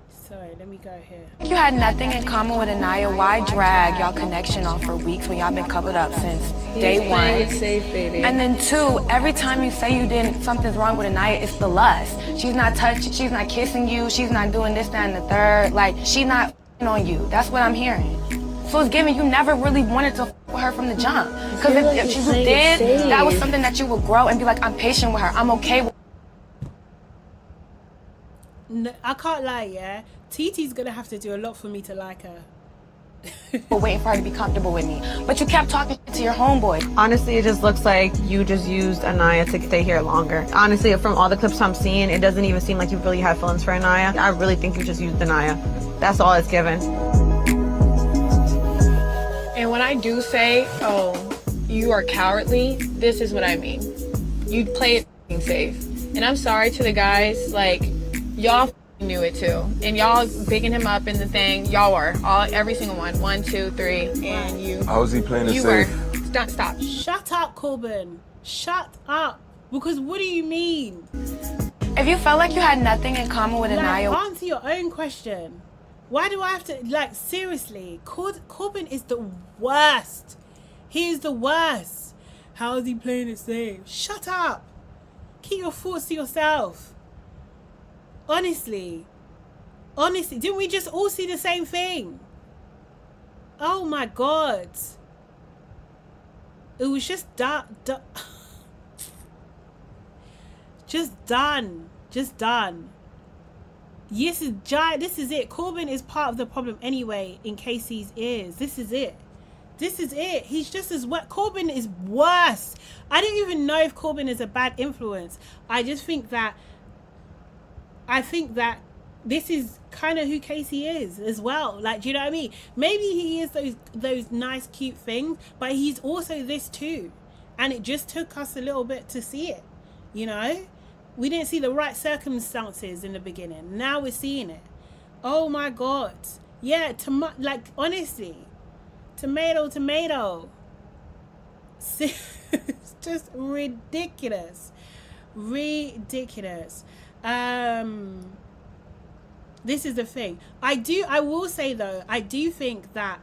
Sorry, let me go here. You had nothing in common with Aniya. Why drag y'all connection on for weeks when y'all been coupled up since day one? It's safe, baby. And then two, every time you say you didn't, something's wrong with Aniya, it's the lust. She's not touching, she's not kissing you, she's not doing this, that, and the third. Like, she's not on you. That's what I'm hearing. So it's giving you never really wanted to with her from the jump. Because if you did, that was something that you would grow and be like, I'm patient with her, I'm okay with No, I can't lie, yeah. TT's gonna have to do a lot for me to like her. We're waiting for her to be comfortable with me. But you kept talking to your homeboy. Honestly, it just looks like you just used Aniya to stay here longer. Honestly, from all the clips I'm seeing, it doesn't even seem like you really have feelings for Aniya. I really think you just used Aniya. That's all it's given. And when I do say, oh, you are cowardly, this is what I mean. You play it safe. And I'm sorry to the guys, like, y'all knew it too. And y'all bigging him up in the thing. Y'all were. Every single one. 1, 2, 3. And you. How was he playing it you safe? were. Stop. Shut up, Corbin. Shut up. Because what do you mean? If you felt like you had nothing in common with Like, Aniya, answer your own question. Why do I have to, like, seriously, Corbin is the worst. He is the worst. How is he playing it safe? Shut up. Keep your thoughts to yourself. Honestly, didn't we just all see the same thing? Oh my God. It was just just done. Yes, this is it. Corbin is part of the problem anyway in Casey's ears. This is it. He's just as wet. Corbin is worse. I don't even know if Corbin is a bad influence. I think that this is kind of who Casey is as well. Like, do you know what I mean? Maybe he is those nice, cute things, but he's also this too. And it just took us a little bit to see it, you know? We didn't see the right circumstances in the beginning. Now we're seeing it. Oh my God. Yeah, like, honestly, tomato. It's just ridiculous. This is the thing. I will say though, I do think that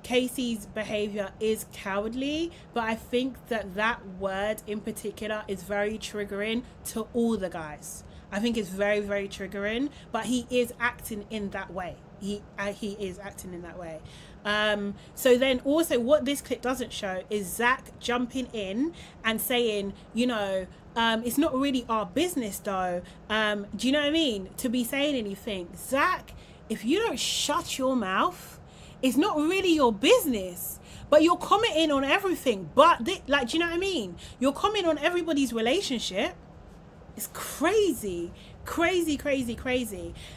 Casey's behavior is cowardly, but I think that word in particular is very triggering to all the guys. I think it's very, very triggering, but he is acting in that way. He is acting in that way. So then also what this clip doesn't show is Zach jumping in and saying, you know, it's not really our business though. Do you know what I mean? To be saying anything. Zach, if you don't shut your mouth, it's not really your business. But you're commenting on everything. But, like, do you know what I mean? You're commenting on everybody's relationship. It's crazy.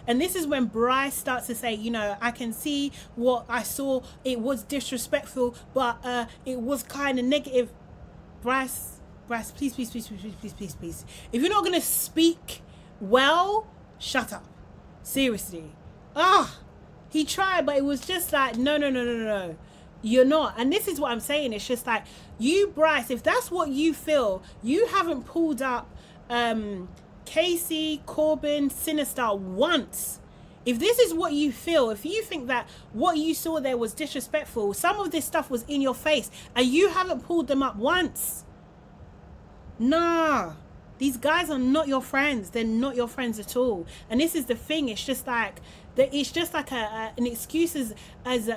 And this is when Bryce starts to say, you know, I can see what I saw. It was disrespectful, but it was kind of negative. Bryce, please. If you're not going to speak well, shut up. Seriously. He tried, but it was just like, no. You're not. And this is what I'm saying. It's just like, you, Bryce, if that's what you feel, you haven't pulled up Casey, Corbin, Sinister once. If this is what you feel, if you think that what you saw there was disrespectful, some of this stuff was in your face, and you haven't pulled them up once. Nah. These guys are not your friends. They're not your friends at all. And this is the thing. It's just like an excuse as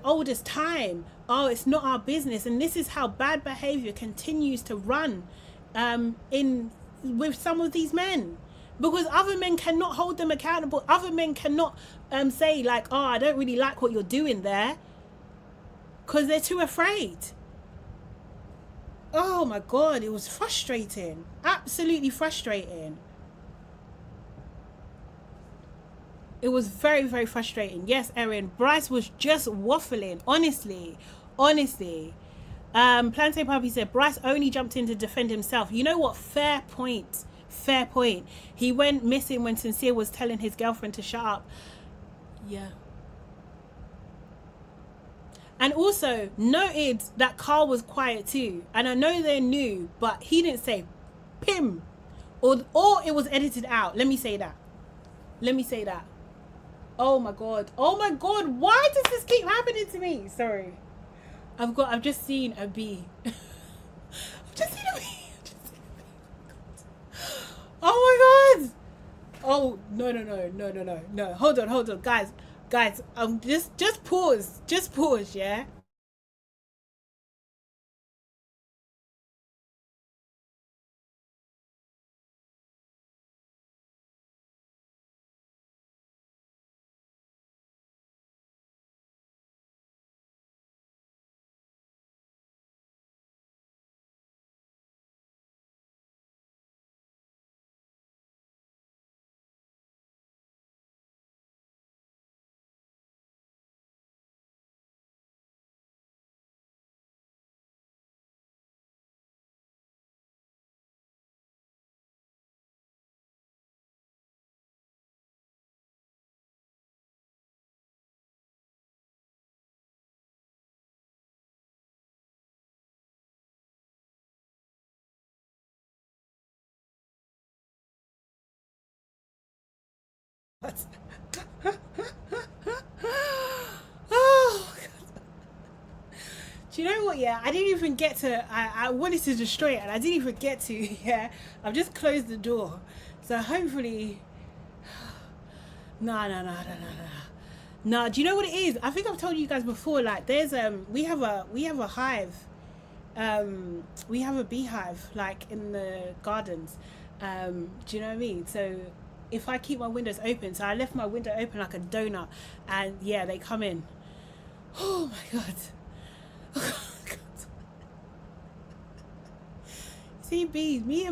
old as time. Oh, it's not our business. And this is how bad behavior continues to run with some of these men, because other men cannot hold them accountable. Other men cannot say like, oh, I don't really like what you're doing there, because they're too afraid. Oh my God, it was frustrating. Absolutely frustrating. It was very, very frustrating. Yes, Erin, Bryce was just waffling. Honestly. Plantain Puppy said Bryce only jumped in to defend himself. You know what? Fair point. He went missing when Sincere was telling his girlfriend to shut up. Yeah. And also noted that Carl was quiet too. And I know they're new, but he didn't say Pim. Or it was edited out. Let me say that. Oh my God. Why does this keep happening to me? Sorry. I've just seen a bee. Oh my God. Oh, no. Hold on. Guys, just pause, yeah? Oh, God. Do you know what? Yeah, I didn't even get to. I wanted to destroy it, and I didn't even get to. Yeah, I've just closed the door, so hopefully. No. No, do you know what it is? I think I've told you guys before. Like, there's we have a hive. We have a beehive like in the gardens. Do you know what I mean? So if I keep my windows open, so I left my window open like a donut, and yeah, they come in. Oh my God. Oh God. See, bees, me,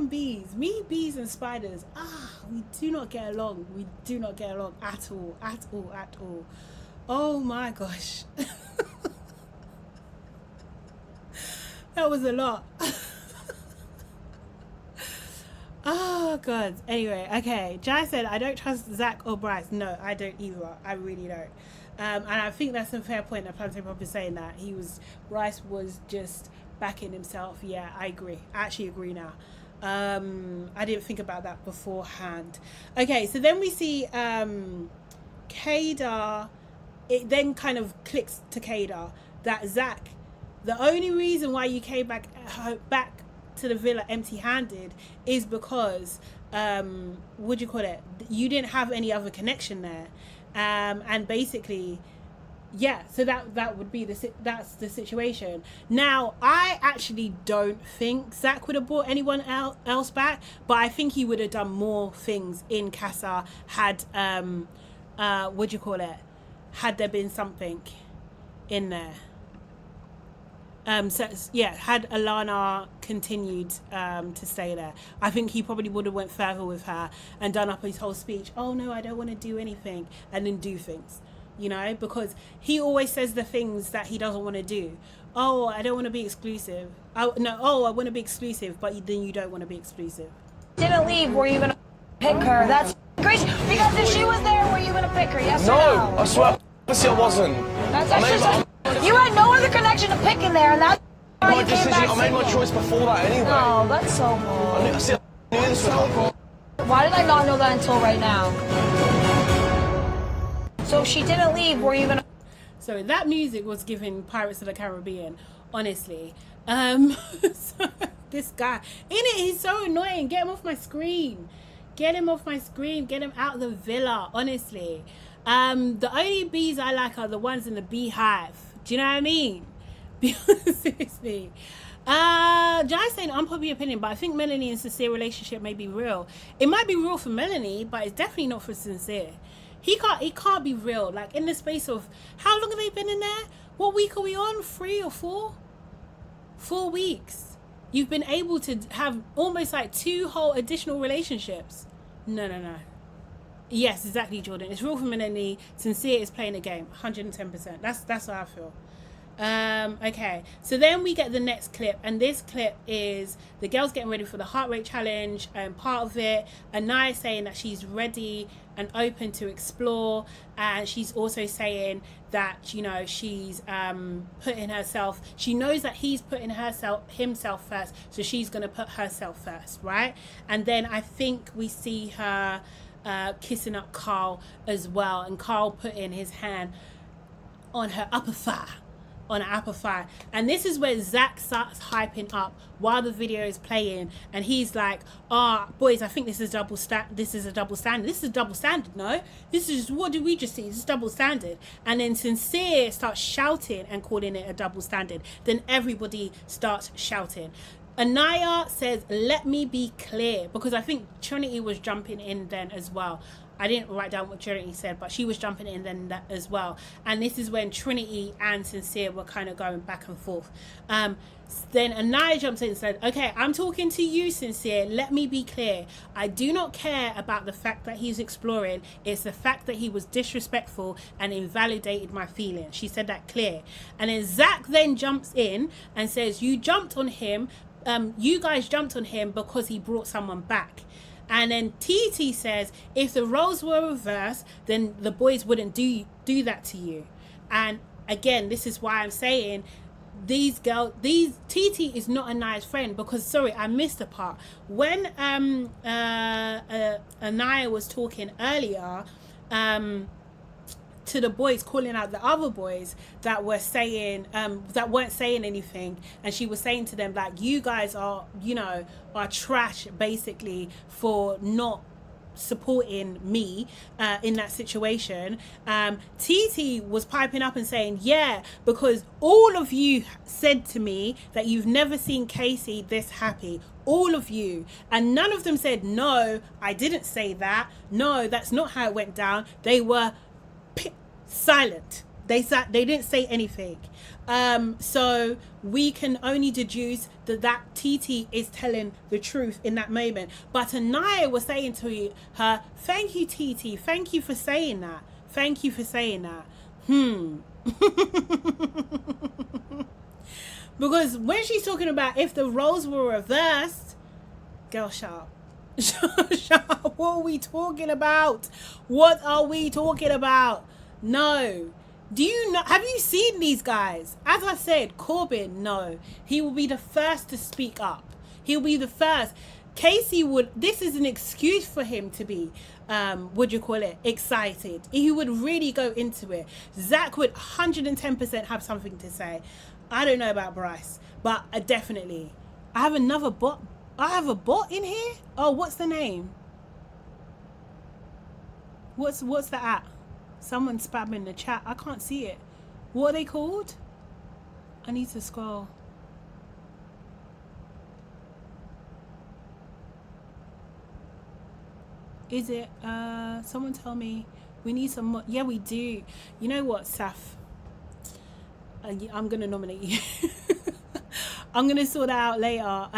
bees and spiders. We do not get along. We do not get along at all. Oh my gosh. That was a lot. Oh God. Anyway, okay. Jai said, I don't trust Zach or Bryce. No, I don't either. I really don't. And I think that's a fair point that Plantain Pop is saying, that Bryce was just backing himself. Yeah, I agree. I actually agree now. I didn't think about that beforehand. Okay, so then we see Kadar. It then kind of clicks to Kadar that Zach, the only reason why you came back to the villa empty-handed is because what do you call it? You didn't have any other connection there, and basically, yeah. So that would be that's the situation. Now, I actually don't think Zach would have brought anyone else back, but I think he would have done more things in Casa had what do you call it? Had there been something in there. So yeah, had Alana continued to stay there, I think he probably would have went further with her and done up his whole speech. Oh no, I don't want to do anything, and then do things, you know, because he always says the things that he doesn't want to do. Oh, I don't want to be exclusive. I want to be exclusive, but then you don't want to be exclusive. Didn't leave. Were you gonna pick her? That's crazy. Because if she was there, were you gonna pick her? Yes or no? No, I swear, obviously I wasn't. You had no other connection to pick in there, and that's why you came back. I made my choice before that anyway. Oh, that's so bull. I knew this would happen. Why did I not know that until right now? So if she didn't leave, were you gonna... So that music was giving Pirates of the Caribbean, honestly. So this guy, he's so annoying. Get him off my screen. Get him off my screen. Get him out of the villa, honestly. The only bees I like are the ones in the beehive. Do you know what I mean? Seriously. Jai's saying unpopular opinion, but I think Melanie and Sincere relationship may be real. It might be real for Melanie, but it's definitely not for Sincere. He can't be real. Like, in the space of, how long have they been in there? What week are we on? 3 or 4? 4 weeks. You've been able to have almost like 2 whole additional relationships. No. Yes, exactly, Jordan. It's real for Melanie. Sincere is playing a game. 110%. That's how I feel. Okay, so then we get the next clip, and this clip is the girls getting ready for the heart rate challenge, and part of it, Aniya saying that she's ready and open to explore, and she's also saying that, you know, she's putting herself, she knows that he's putting himself first, so she's going to put herself first, right? And then I think we see her kissing up Carl as well, and Carl putting his hand on her upper thigh, and this is where Zach starts hyping up while the video is playing, and he's like, boys, I think this is a double standard. This is a double standard. No, this is, what did we just see? This is double standard. And then Sincere starts shouting and calling it a double standard. Then everybody starts shouting. Aniya says, let me be clear, because I think Trinity was jumping in then as well. I didn't write down what Trinity said, but she was jumping in then as well. And this is when Trinity and Sincere were kind of going back and forth. Then Aniya jumps in and said, okay, I'm talking to you, Sincere. Let me be clear. I do not care about the fact that he's exploring. It's the fact that he was disrespectful and invalidated my feelings. She said that clear. And then Zach then jumps in and says, you jumped on him. You guys jumped on him because he brought someone back. And then TT says, if the roles were reversed, then the boys wouldn't do that to you. And again, this is why I'm saying TT is not Aniya's friend, because, sorry, I missed a part. When Aniya was talking earlier, to the boys, calling out the other boys that were saying that weren't saying anything, and she was saying to them like, you guys are, you know, are trash basically for not supporting me in that situation. TT was piping up and saying, yeah, because all of you said to me that you've never seen Casey this happy, all of you, and none of them said, no, I didn't say that, no, that's not how it went down. They were silent. They didn't say anything. So we can only deduce that TT is telling the truth in that moment. But Aniya was saying to her, thank you, TT, thank you for saying that, thank you for saying that. Because when she's talking about if the roles were reversed, girl, shut up. Shut up. What are we talking about? What are we talking about? No. Do you know, have you seen these guys? As I said, Corbin, no. He will be the first to speak up. He'll be the first. Casey would, this is an excuse for him to be, excited. He would really go into it. Zach would 110% have something to say. I don't know about Bryce, but definitely. I have another bot. I have a bot in here? Oh, what's the name? What's the app? Someone spam in the chat. I can't see it. What are they called? I need to scroll. Is it someone tell me we need some more? Yeah, we do. You know what, Saf? I'm gonna nominate you. I'm gonna sort that out later.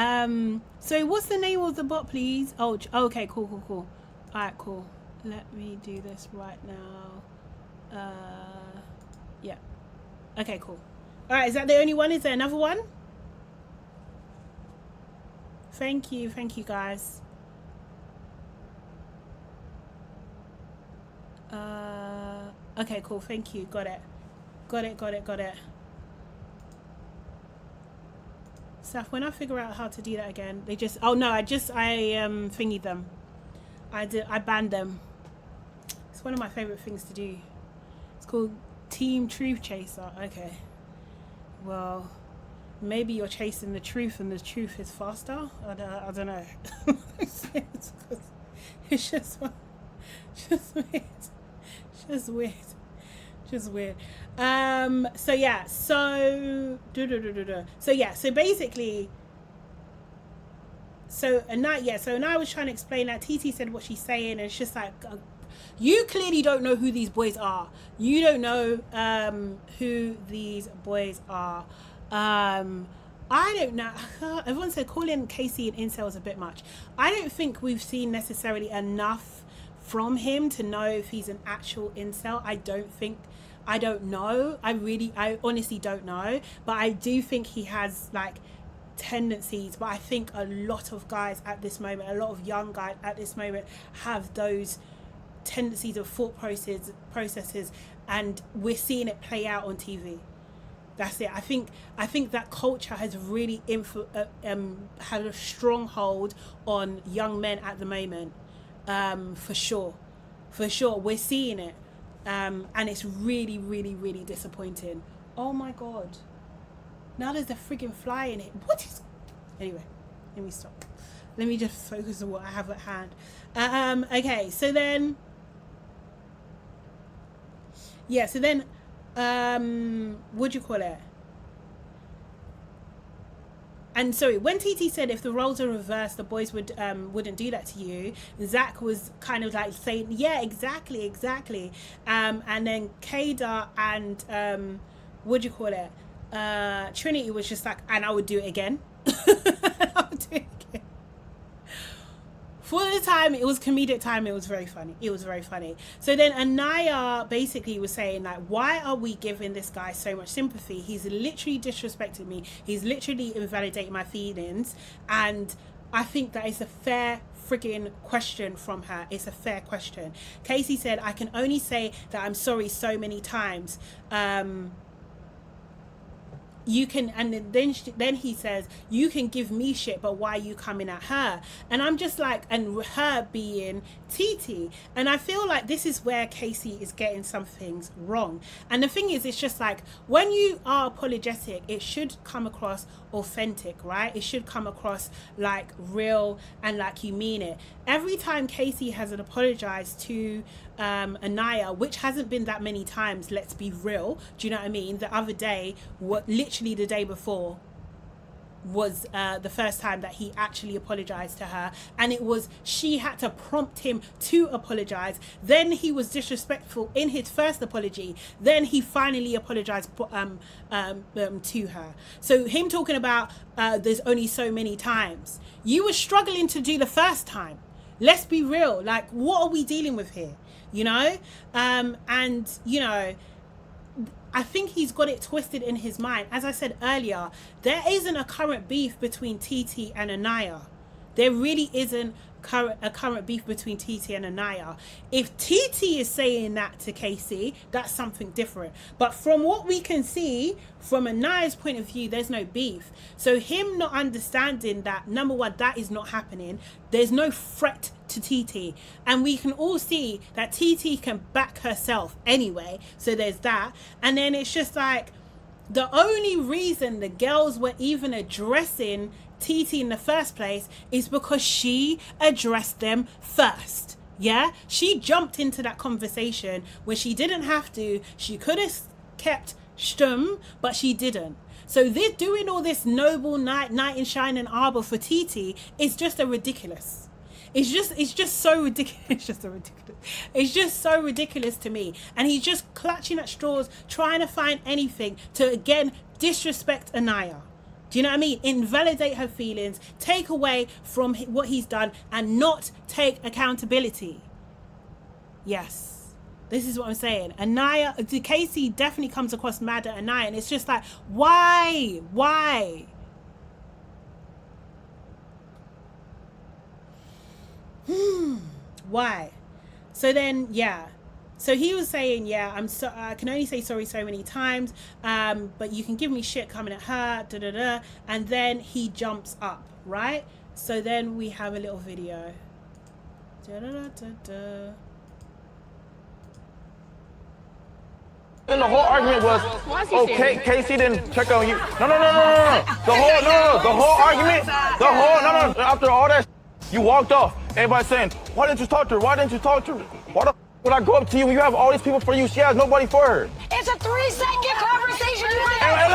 So what's the name of the bot, please? Oh, okay, cool. All right, cool. Let me do this right now. Yeah. Okay, cool. All right, is that the only one? Is there another one? Thank you guys. Okay, cool. Thank you. Got it. Saf, when I figure out how to do that again, they just, oh no, I thingied them. I banned them. It's one of my favorite things to do. It's called Team Truth Chaser. Okay. Well, maybe you're chasing the truth and the truth is faster. I don't know. It's just weird. So yeah, so basically, and I was trying to explain that. TT said what she's saying, and it's just like, you clearly don't know who these boys are. You don't know who these boys are. I don't know. Everyone said calling Casey an incel is a bit much. I don't think we've seen necessarily enough from him to know if he's an actual incel. I don't know. I honestly don't know. But I do think he has like tendencies. But I think a lot of guys at this moment, a lot of young guys at this moment have those tendencies of thought processes, and we're seeing it play out on TV. That's it. I think that culture has really had a strong hold on young men at the moment. For sure we're seeing it, and it's really, really, really disappointing. Oh my god, now there's a friggin' fly in it. What is, anyway, let me stop. Let me just focus on what I have at hand. Okay, so then and sorry, when TT said if the roles are reversed, the boys wouldn't do that to you, Zach was kind of like saying, yeah, exactly. And then Kada and Trinity was just like, and I would do it again. For the time, it was comedic time. It was very funny. So then Aniya basically was saying, like, why are we giving this guy so much sympathy? He's literally disrespected me. He's literally invalidating my feelings. And I think that is a fair friggin' question from her. It's a fair question. Casey said, I can only say that I'm sorry so many times. you can, and then he says, you can give me shit, but why are you coming at her? And I'm just like, and her being TT. And I feel like this is where Casey is getting some things wrong. And the thing is, it's just like, when you are apologetic, it should come across authentic, right? It should come across like real and like you mean it. Every time Casey has apologized to Aniya, which hasn't been that many times, let's be real, do you know what I mean? The other day, literally the day before, was the first time that he actually apologized to her, and it was, she had to prompt him to apologize. Then he was disrespectful in his first apology, then he finally apologized to her. So him talking about there's only so many times, you were struggling to do the first time. Let's be real, like, what are we dealing with here, you know? And you know, I think he's got it twisted in his mind. As I said earlier, there isn't a current beef between TT and Aniya. There really isn't a current beef between TT and Aniya. If TT is saying that to Casey, that's something different. But from what we can see, from Aniya's point of view, there's no beef. So him not understanding that, number one, that is not happening. There's no threat to TT. And we can all see that TT can back herself anyway. So there's that. And then it's just like, the only reason the girls were even addressing TT in the first place is because she addressed them first. Yeah, she jumped into that conversation when she didn't have to. She could have kept stum, but she didn't. So this, doing all this noble knight in shining armor for TT is just a ridiculous. It's just so ridiculous. It's just so ridiculous to me. And he's just clutching at straws, trying to find anything to again disrespect Aniya. Do you know what I mean? Invalidate her feelings, take away from what he's done, and not take accountability. Yes, this is what I'm saying. Aniya, Casey definitely comes across mad at Aniya, and it's just like, why? Why? So then, yeah. So he was saying, yeah, I can only say sorry so many times, but you can give me shit coming at her, da da da. And then he jumps up, right? So then we have a little video. Da da da da da. And the whole argument was, okay, Casey didn't check on you. No. The whole argument, after all that, you walked off. Everybody saying, why didn't you talk to her? Why didn't you talk to her? Why the would I go up to you when you have all these people for you? She has nobody for her. It's a 3-second conversation you might Why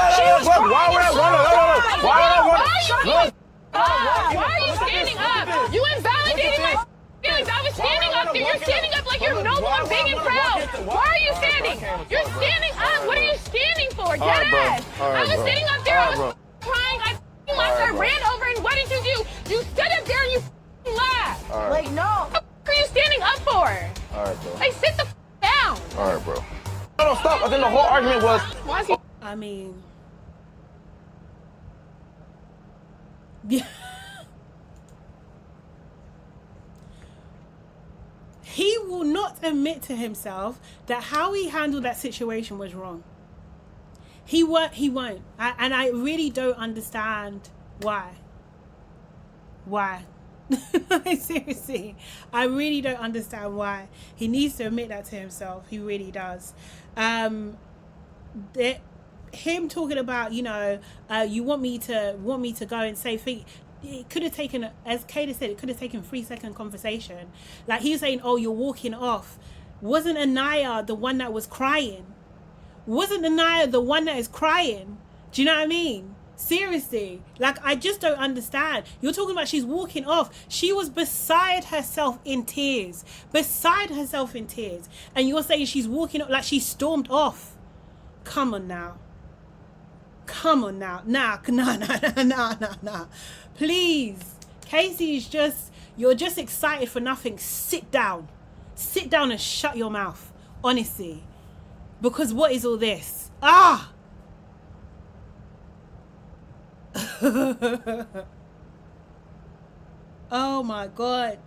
are you standing up? You invalidated my feelings. I was standing up there. You're standing up like you're noble and big and proud. Why are you standing? You're standing up. What are you standing for? Dead ass. I was sitting up there. I was crying. I left. I ran over, and what did you do? You stood up there and you laughed. Like, no. What are you standing up for? All right, bro. Like, sit the down. All right, bro. No, stop. And then the whole argument was, why is he? I mean, yeah. He will not admit to himself that how he handled that situation was wrong. He won't. And I really don't understand why. Why? Seriously, I really don't understand why. He needs to admit that to himself. He really does. Him talking about, you know, you want me to go and say things. It could have taken, as Kayla said, it could have taken 3-second conversation. Like, he was saying, oh, you're walking off. Wasn't Aniya the one that was crying? Wasn't Aniya the one that is crying? Do you know what I mean? Seriously, like, I just don't understand. You're talking about she's walking off. She was beside herself in tears. And you're saying she's walking off, like she stormed off. Come on now. Nah. Please. Casey is just, you're just excited for nothing. Sit down and shut your mouth. Honestly. Because what is all this? Oh my god.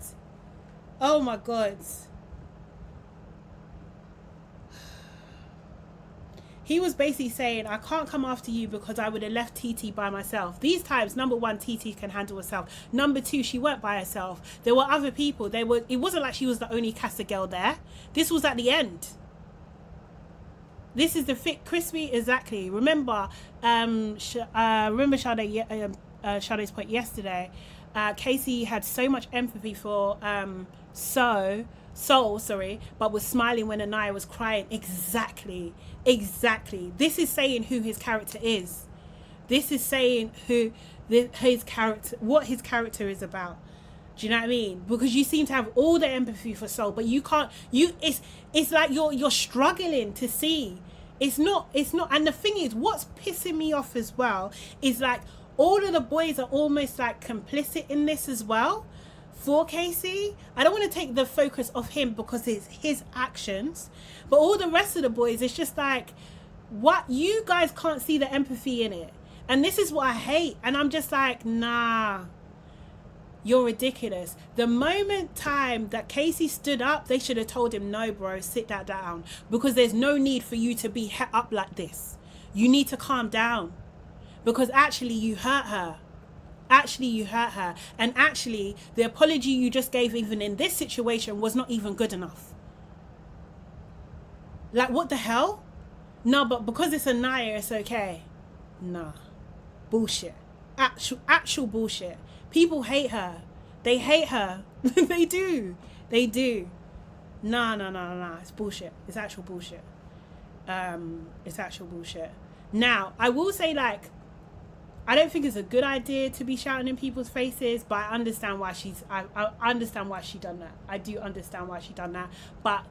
he was basically saying, I can't come after you because I would have left TT by myself. These times, number one, TT can handle herself. Number two, she weren't by herself. There were other people. It wasn't like she was the only Casa girl there. This was at the end. This is the fit crispy, exactly. Remember, Sade's point yesterday. Casey had so much empathy for Soul, but was smiling when Aniya was crying. Exactly. This is saying who his character is. This is saying what his character is about. Do you know what I mean? Because you seem to have all the empathy for Soul, but you can't. It's like you're struggling to see. It's not. And the thing is, what's pissing me off as well is like all of the boys are almost like complicit in this as well. For Casey, I don't want to take the focus off him because it's his actions, but all the rest of the boys, it's just like, what, you guys can't see the empathy in it, and this is what I hate. And I'm just like, nah, you're ridiculous. The time that Casey stood up, they should have told him, no bro, sit that down, because there's no need for you to be het up like this. You need to calm down, because actually you hurt her. And actually the apology you just gave, even in this situation, was not even good enough. Like, what the hell? No, but because it's Aniya, it's okay. Nah, bullshit. Actual bullshit. People hate her. They hate her. They do. Nah, it's bullshit. It's actual bullshit. Now, I will say, like, I don't think it's a good idea to be shouting in people's faces, but I understand why I understand why she done that. I do understand why she done that. But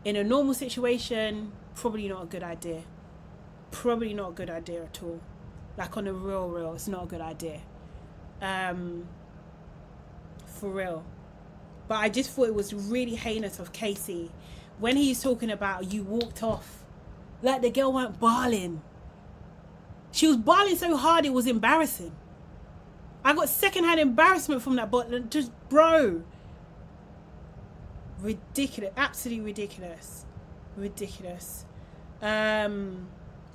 in a normal situation, probably not a good idea. Probably not a good idea at all. Like, on a real, it's not a good idea. For real. But I just thought it was really heinous of Casey when he's talking about you walked off. Like, the girl weren't bawling. She was bawling so hard it was embarrassing. I got secondhand embarrassment from that, but just, bro. Ridiculous. Absolutely ridiculous. And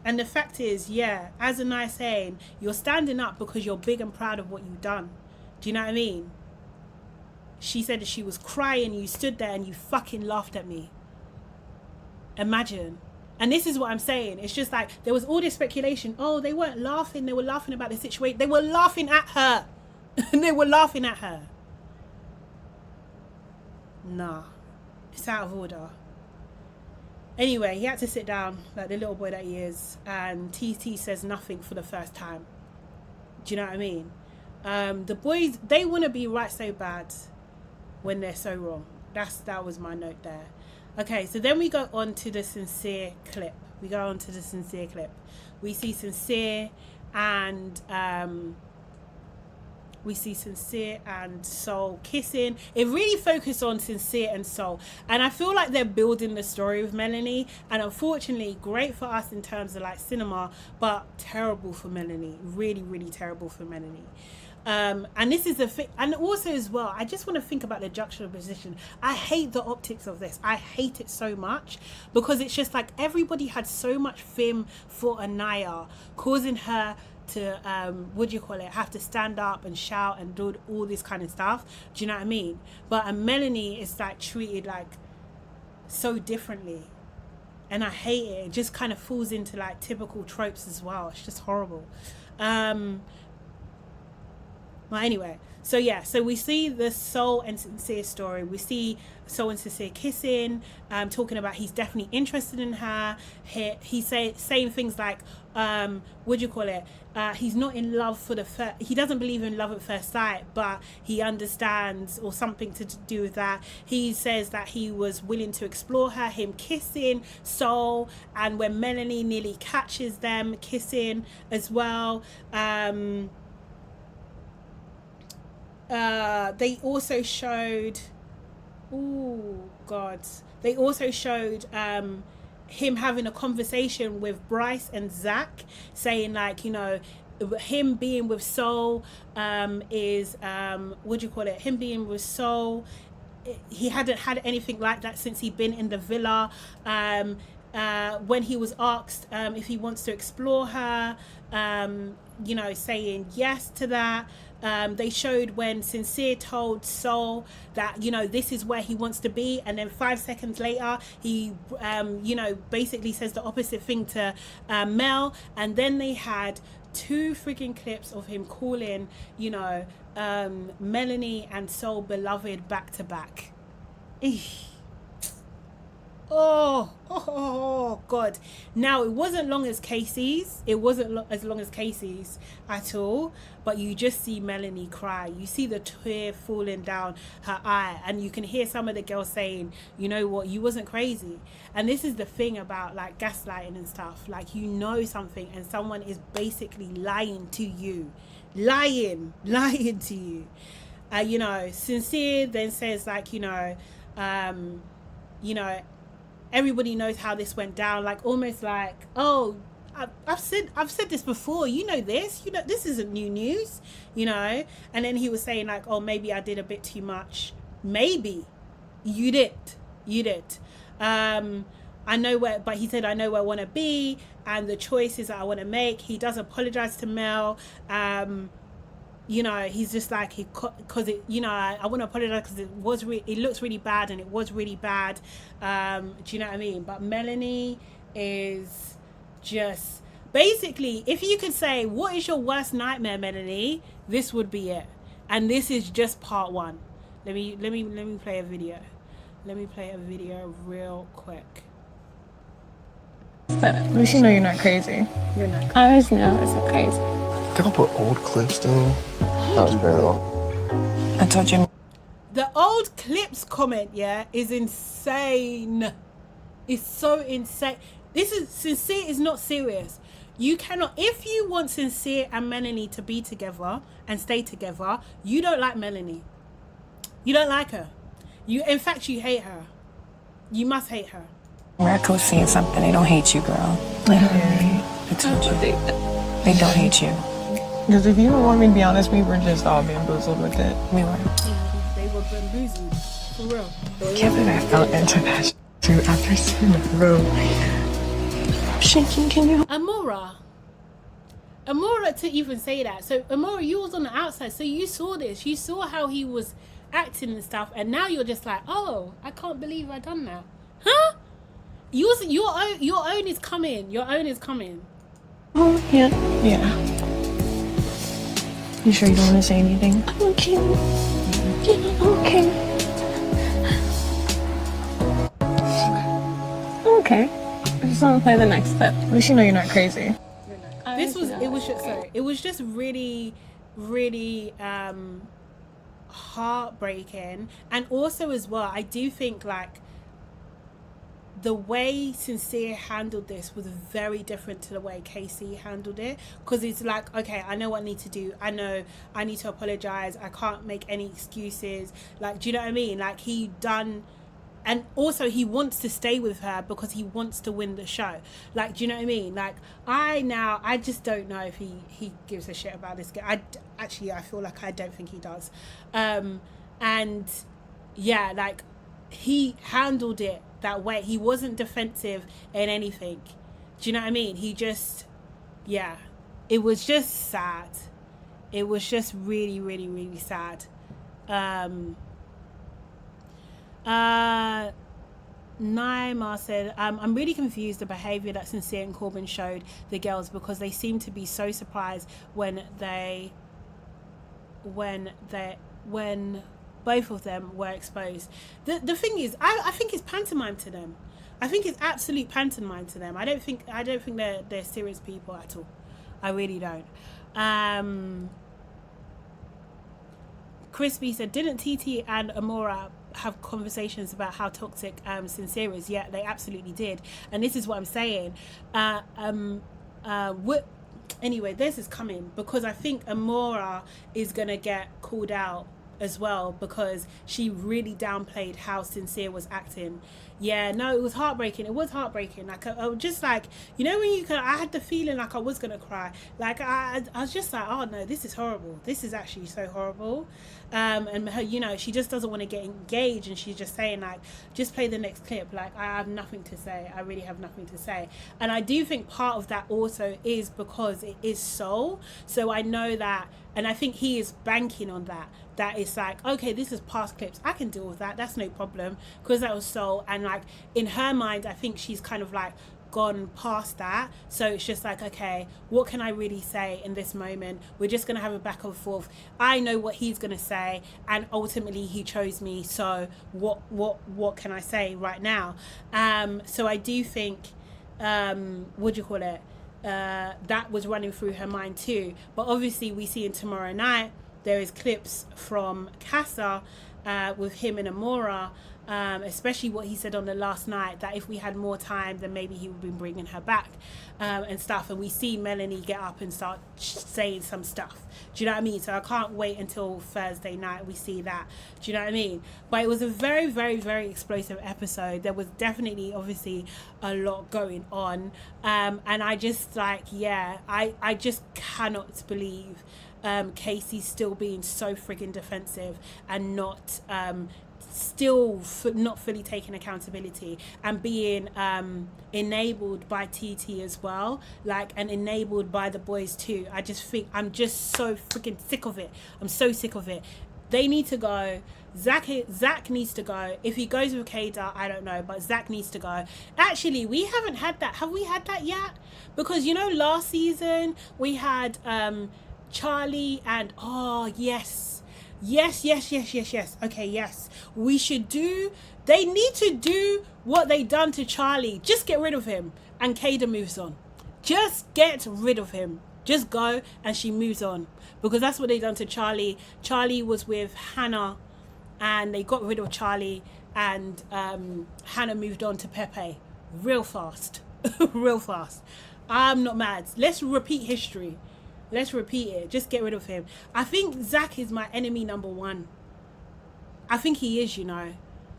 the fact is, yeah, as Aniya saying, you're standing up because you're big and proud of what you've done. Do you know what I mean? She said that she was crying, you stood there and you fucking laughed at me. Imagine. And this is what I'm saying. It's just like, there was all this speculation. Oh, they weren't laughing. They were laughing about the situation. They were laughing at her. Nah. It's out of order. Anyway, he had to sit down, like the little boy that he is. And TT says nothing for the first time. Do you know what I mean? The boys, they want to be right so bad when they're so wrong. That was my note there. Okay, so then we go on to the Sincere clip. We see Sincere and Soul kissing. It really focused on Sincere and Soul, and I feel like they're building the story with Melanie, and unfortunately great for us in terms of like cinema, but terrible for Melanie. Really terrible for Melanie. And this is the thing, and also as well, I just want to think about the juxtaposition. I hate the optics of this. I hate it so much because it's just like everybody had so much fame for Aniya, causing her to have to stand up and shout and do all this kind of stuff. Do you know what I mean? But Melanie is like treated like so differently, and I hate it. It just kind of falls into like typical tropes as well. It's just horrible. Well, anyway, so yeah, so we see the Soul and Sincere story. We see Soul and Sincere kissing, talking about he's definitely interested in her. He's saying things like, he's not in love he doesn't believe in love at first sight, but he understands, or something to do with that. He says that he was willing to explore her, him kissing Soul, and when Melanie nearly catches them kissing as well. They also showed, him having a conversation with Bryce and Zach, saying like, you know, him being with Soul him being with Soul, he hadn't had anything like that since he'd been in the villa. when he was asked if he wants to explore her, you know, saying yes to that. They showed when Sincere told Soul that, you know, this is where he wants to be, and then 5 seconds later he you know, basically says the opposite thing to Mel. And then they had 2 freaking clips of him calling, you know, Melanie and Soul beloved back to back. Eesh. Oh God. Now, it wasn't long as Casey's. It wasn't as long as Casey's at all. But you just see Melanie cry. You see the tear falling down her eye. And you can hear some of the girls saying, you know what, you wasn't crazy. And this is the thing about like gaslighting and stuff. Like, you know something and someone is basically lying to you. Lying to you. You know, Sincere then says like, you know, everybody knows how this went down, like almost like, oh, I've said this before, you know this, you know, this isn't new news, you know. And then he was saying like, oh, maybe I did a bit too much. Maybe you did. I know where, but he said, I know where I want to be and the choices that I want to make. He does apologize to Mel. You know, he's just like, because it, you know, I want to apologize because it looks really bad, and it was really bad. Do you know what I mean? But Melanie is just basically, if you could say, what is your worst nightmare, Melanie? This would be it. And this is just part 1. Let me play a video. Let me play a video real quick. But at least you know you're not crazy. You're not. I always know it's not crazy. Can I put old clips down? That was very long. I told you. The old clips comment, yeah, is insane. It's so insane. This is, Sincere is not serious. You cannot, if you want Sincere and Melanie to be together and stay together, you don't like Melanie. You don't like her. In fact, you hate her. You must hate her. Miracle's seeing something. They don't hate you, girl. Literally. I told you. They don't hate you. Because if you don't want me to be honest, we were just all bamboozled with it. We were. They were bamboozled. For real. I can't believe I fell into that too after seeing the room. I'm shaking, can you? Amora to even say that. So Amora, you was on the outside, so you saw this. You saw how he was acting and stuff, and now you're just like, oh, I can't believe I done that. Huh? Your own is coming. Your own is coming. Oh, yeah. You sure you don't want to say anything? I'm okay. Yeah, I'm okay. Okay. I just want to play the next clip. At least you know you're not crazy. It was just really, really heartbreaking. And also as well, I do think like the way Sincere handled this was very different to the way Casey handled it, because it's like, okay, I know what I need to do, I know I need to apologize, I can't make any excuses, like, do you know what I mean? Like, he done, and also he wants to stay with her because he wants to win the show, like, do you know what I mean? Like, I just don't know if he gives a shit about this guy. I feel like I don't think he does. And yeah, like, he handled it that way. He wasn't defensive in anything. Do you know what I mean? He just, yeah, it was just sad. It was just really, really, really sad. Naima said, I'm really confused the behavior that Sincere and Corbin showed the girls, because they seemed to be so surprised when both of them were exposed. The thing is, I think it's pantomime to them. I think it's absolute pantomime to them. I don't think they're serious people at all. I really don't. Crispy said, didn't TT and Amora have conversations about how toxic Sincere is? Yeah, they absolutely did. And this is what I'm saying. Anyway, this is coming, because I think Amora is gonna get called out as well, because she really downplayed how Sincere was acting. Yeah, no, it was heartbreaking. It was heartbreaking. Like, I was just like, you know, when I had the feeling like I was going to cry. Like, I was just like, oh no, this is horrible. This is actually so horrible. And her, you know, she just doesn't want to get engaged. And she's just saying, like, just play the next clip. Like, I have nothing to say. I really have nothing to say. And I do think part of that also is because it is soul. So I know that, and I think he is banking on that. That it's like, okay, this is past clips, I can deal with that, that's no problem, because that was soul. And like in her mind, I think she's kind of like gone past that. So it's just like, okay, what can I really say in this moment? We're just gonna have a back and forth. I know what he's gonna say, and ultimately he chose me, so what can I say right now? So I do think what do you call it, that was running through her mind too. But obviously we see in Tomorrow Night there is clips from Casa with him and Amora, especially what he said on the last night, that if we had more time, then maybe he would be bringing her back and stuff. And we see Melanie get up and start saying some stuff. Do you know what I mean? So I can't wait until Thursday night we see that. Do you know what I mean? But it was a very, very, very explosive episode. There was definitely, obviously, a lot going on. And I just like, yeah, I just cannot believe Casey still being so friggin' defensive and not not fully taking accountability, and being enabled by TT as well, like, and enabled by the boys too. I just think I'm just so freaking sick of it. I'm so sick of it. They need to go. Zach needs to go. If he goes with Kada, I don't know, but Zach needs to go. Actually, we haven't had that. Have we had that yet? Because, you know, last season we had Charlie and yes. Okay, yes, we should do. They need to do what they done to Charlie. Just get rid of him, and Kada moves on. Just get rid of him. Just go, and she moves on, because that's what they done to Charlie. Charlie was with Hannah, and they got rid of Charlie, and Hannah moved on to Pepe real fast. Real fast. I'm not mad. Let's repeat history. Let's repeat it. Just get rid of him. I think Zach is my enemy number one. I think he is, you know.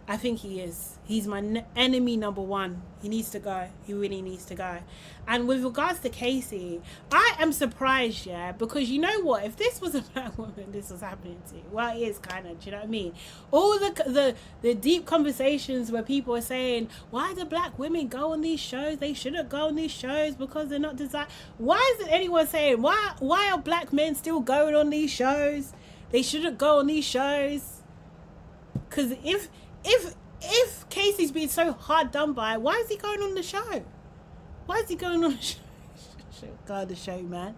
I think he is. He's my enemy number one. He needs to go. He really needs to go. And with regards to Casey, I am surprised, yeah, because you know what? If this was a black woman, this was happening to. Well, it is kind of, do you know what I mean? All the deep conversations where people are saying, why do black women go on these shows? They shouldn't go on these shows because they're not designed. Why isn't anyone saying, why are black men still going on these shows? They shouldn't go on these shows. Because if Casey's being so hard done by, why is he going on the show? Why is he going on the show? God, the show, man.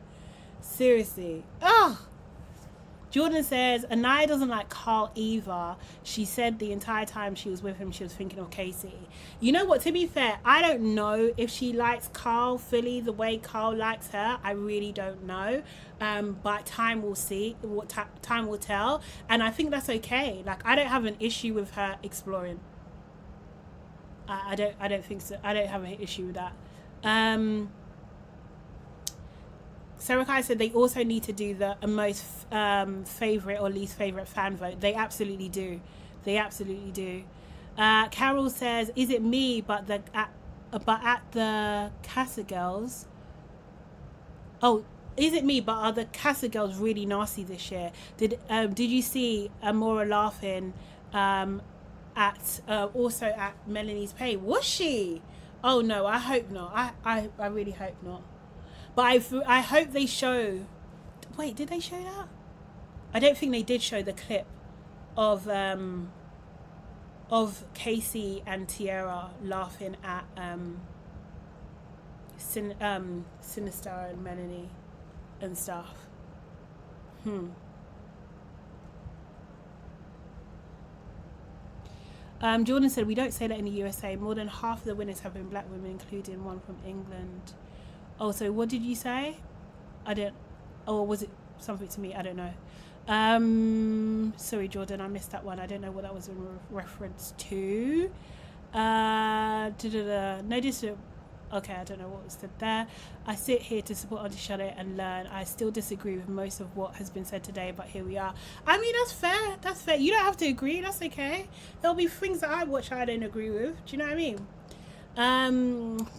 Seriously. Ugh. Jordan says, Aniya doesn't like Carl either. She said the entire time she was with him, she was thinking of Casey. You know what? To be fair, I don't know if she likes Carl fully the way Carl likes her. I really don't know. But time will see. Time will tell. And I think that's okay. Like, I don't have an issue with her exploring. I don't think so. I don't have an issue with that. Sarah Kai said they also need to do the most favourite or least favourite fan vote. They absolutely do. They absolutely do. Carol says, is it me but at the Casa Girls? Oh, is it me but are the Casa Girls really nasty this year? Did you see Amora laughing also at Melanie's pay? Was she? Oh no, I hope not. I really hope not. But I hope they show. Wait, did they show that? I don't think they did show the clip of Casey and Tiara laughing at Sinister and Melanie and stuff. Jordan said, we don't say that in the USA. More than half of the winners have been black women, including one from England. Oh, so what did you say? Or was it something to me? I don't know. Sorry, Jordan, I missed that one. I don't know what that was in reference to. No, Okay, I don't know what was said there. I sit here to support Auntie Charlotte and learn. I still disagree with most of what has been said today, but here we are. I mean, that's fair. That's fair. You don't have to agree. That's okay. There'll be things that I watch I don't agree with. Do you know what I mean?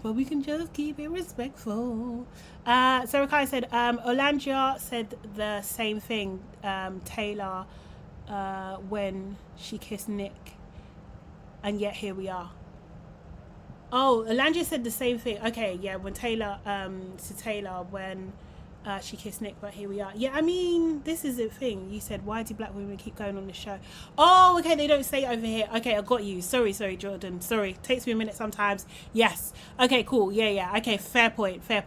But we can just keep it respectful. Sarah Kai said, Olandia said the same thing, Taylor, when she kissed Nick, and yet here we are. Oh, Olandia said the same thing. Okay, yeah, when Taylor, to Taylor when she kissed Nick, but here we are. Yeah, I mean, this is the thing. You said, why do black women keep going on the show? Oh, okay, they don't say it over here. Okay, I got you. Sorry, Jordan. Sorry, takes me a minute sometimes. Yes. Okay, cool. Yeah. Okay, fair point. I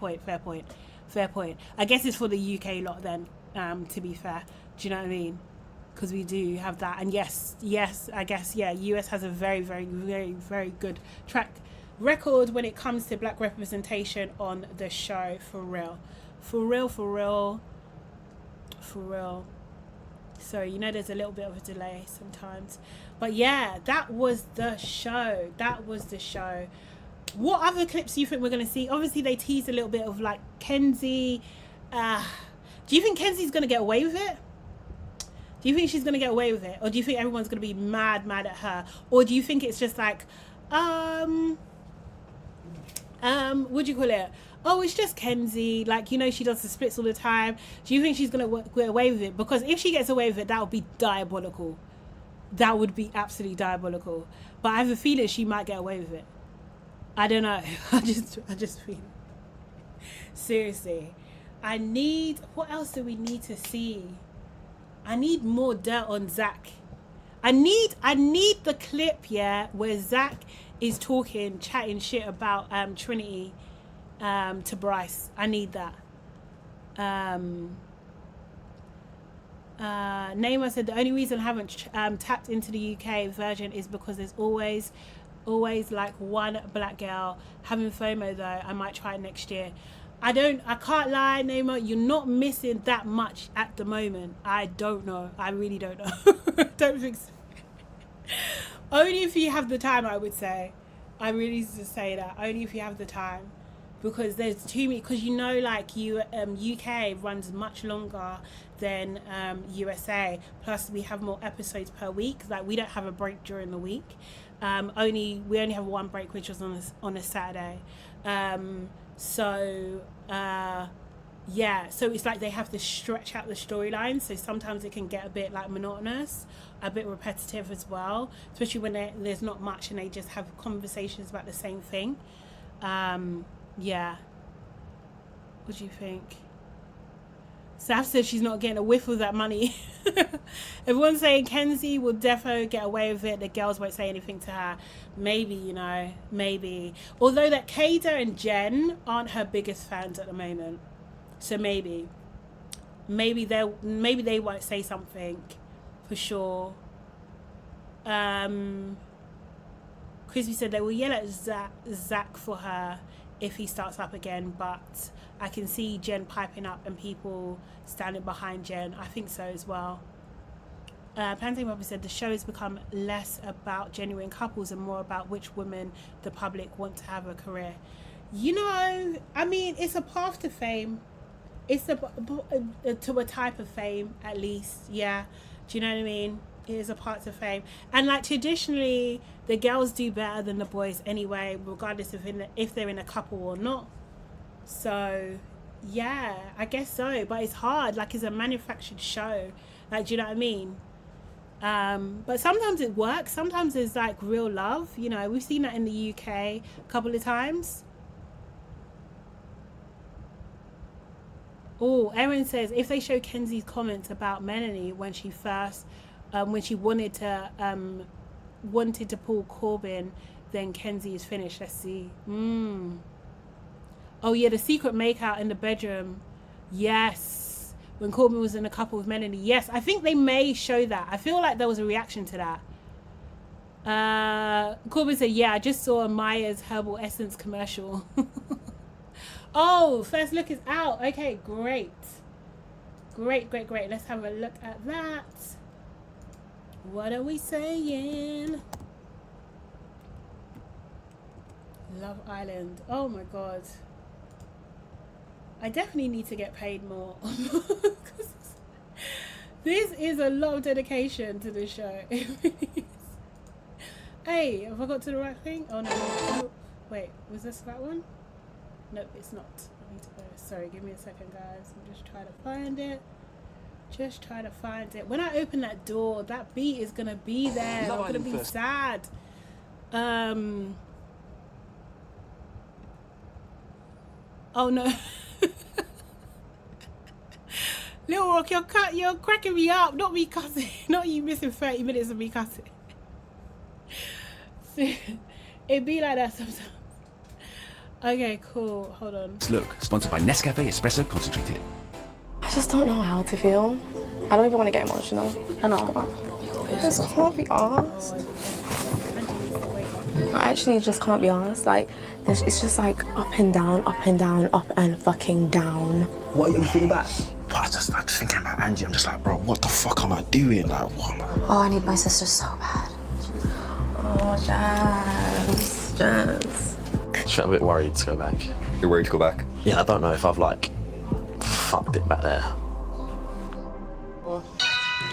guess it's for the UK lot then, to be fair. Do you know what I mean? Because we do have that. And yes, I guess, yeah, US has a very, very, very, very good track record when it comes to black representation on the show, for real. Sorry, you know there's a little bit of a delay sometimes, but yeah, that was the show. What other clips do you think we're going to see? Obviously they teased a little bit of like Kenzie. Do you think Kenzie's going to get away with it? Do you think she's going to get away with it, or do you think everyone's going to be mad at her, or do you think it's just like what do you call it? Oh, it's just Kenzie. Like, you know, she does the splits all the time. Do you think she's going to get away with it? Because if she gets away with it, that would be diabolical. That would be absolutely diabolical. But I have a feeling she might get away with it. I don't know. I just feel it. Seriously. What else do we need to see? I need more dirt on Zach. I need the clip, yeah, where Zach is chatting shit about Trinity to Bryce. I need that. Neymar said the only reason I haven't tapped into the UK version is because there's always like one black girl. Having FOMO though, I might try it next year. I can't lie, Neymar, you're not missing that much at the moment. I don't know. I really don't know. Don't think so. Only if you have the time, I would say. I really need to say that. Only if you have the time. Because there's too many, because you know, like UK runs much longer than USA. Plus we have more episodes per week. Like we don't have a break during the week. We only have one break, which was on a Saturday. Yeah, so it's like they have to stretch out the storyline, so sometimes it can get a bit like monotonous, a bit repetitive as well, especially when there's not much and they just have conversations about the same thing. Yeah, what do you think? Saf said she's not getting a whiff of that money. Everyone's saying Kenzie will defo get away with it, the girls won't say anything to her. Maybe, you know, maybe, although that Kada and Jen aren't her biggest fans at the moment. So maybe they won't say something for sure. Crispy said they will yell at Zach for her if he starts up again, but I can see Jen piping up and people standing behind Jen. I think so as well. Plantain Bobby said the show has become less about genuine couples and more about which women the public want to have a career. You know, I mean, it's a path to fame. It's to a type of fame, at least. Yeah, do you know what I mean? It is a part of fame, and like traditionally the girls do better than the boys anyway, regardless of if they're in a couple or not. So yeah, I guess so, but it's hard. Like, it's a manufactured show, like, do you know what I mean? But sometimes it works. Sometimes there's like real love, you know. We've seen that in the UK a couple of times. Oh, Erin says if they show Kenzie's comments about Melanie when she first when she wanted to pull Corbin, then Kenzie is finished. Let's see. Oh yeah, the secret makeout in the bedroom. Yes, when Corbin was in a couple with Melanie. Yes, I think they may show that. I feel like there was a reaction to that. Corbin said, yeah, I just saw Maya's Herbal Essence commercial. Oh, first look is out. Okay, great. Let's have a look at that. What are we saying? Love Island. Oh my god. I definitely need to get paid more. This is a lot of dedication to this show. It really is. Hey, have I got to the right thing? Oh no. Oh, wait, was this that one? Nope, it's not. I need to go. Sorry, give me a second, guys. I'm just trying to find it. Just trying to find it. When I open that door, that beat is gonna be there. I'm gonna be sad. Oh no. Little Rock, you're cracking me up. Not me cussing. Not you missing 30 minutes of me cussing. It be like that sometimes. Okay, cool. Hold on. Look, sponsored by Nescafe Espresso Concentrated. I just don't know how to feel. I don't even want to get emotional. I know. I just can't be honest. I actually just can't be honest. Like, it's just like up and down, up and down, up and fucking down. What are you thinking about? I just thinking about Angie. I'm just like, bro, what the fuck am I doing? Like, what? Oh, I need my sister so bad. Oh, Jazz. I'm a bit worried to go back. You're worried to go back? Yeah, I don't know if I've like fucked it back there.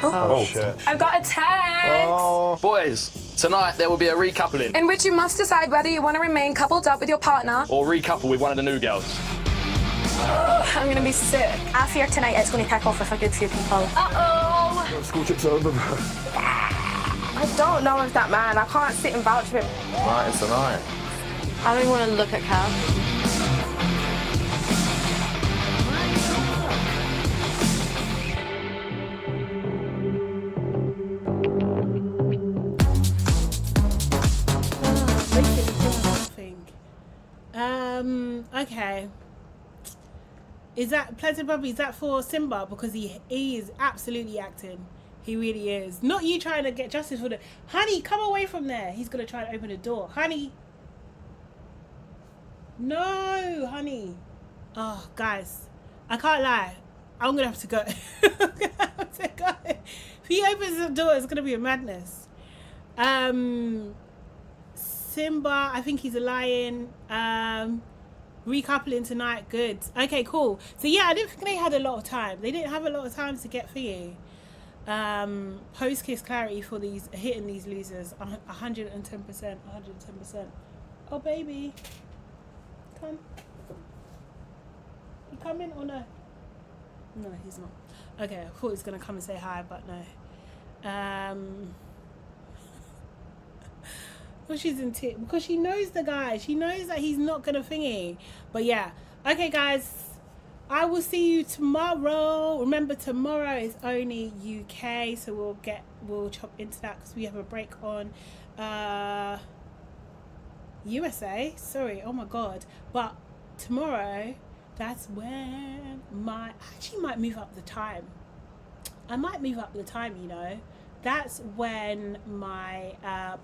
Oh shit. I've got a text. Oh. Boys, tonight there will be a recoupling. In which you must decide whether you want to remain coupled up with your partner Or recouple with one of the new girls. I'm gonna be sick. I fear tonight it's going to kick off with a good few people. Uh-oh. School trip's over. I don't know if that man, I can't sit and vouch for him. Tonight is tonight. I don't even want to look at Cal. Okay. Is that Pleasant Puppy? Is that for Simba? Because he is absolutely acting. He really is. Not you trying to get justice for the... Honey, come away from there. He's going to try to open the door. Honey. No, honey. Oh, guys. I can't lie. I'm going to have to go. I'm going to have to go. If he opens the door, it's going to be a madness. Simba, I think he's a lion. Recoupling tonight, good. Okay, cool. So yeah, I didn't think they had a lot of time. They didn't have a lot of time to get thingy. Post-kiss clarity for these hitting these losers. 110%, 110%. Oh baby, come. You coming or no? No, he's not. Okay, I thought he was gonna come and say hi, but no. Well, she's in tears because she knows the guy. She knows that he's not gonna thingy. But yeah, okay, guys. I will see you tomorrow. Remember, tomorrow is only UK, so we'll chop into that because we have a break on USA. Sorry, oh my god. But tomorrow, that's when I actually might move up the time. I might move up the time, you know. That's when my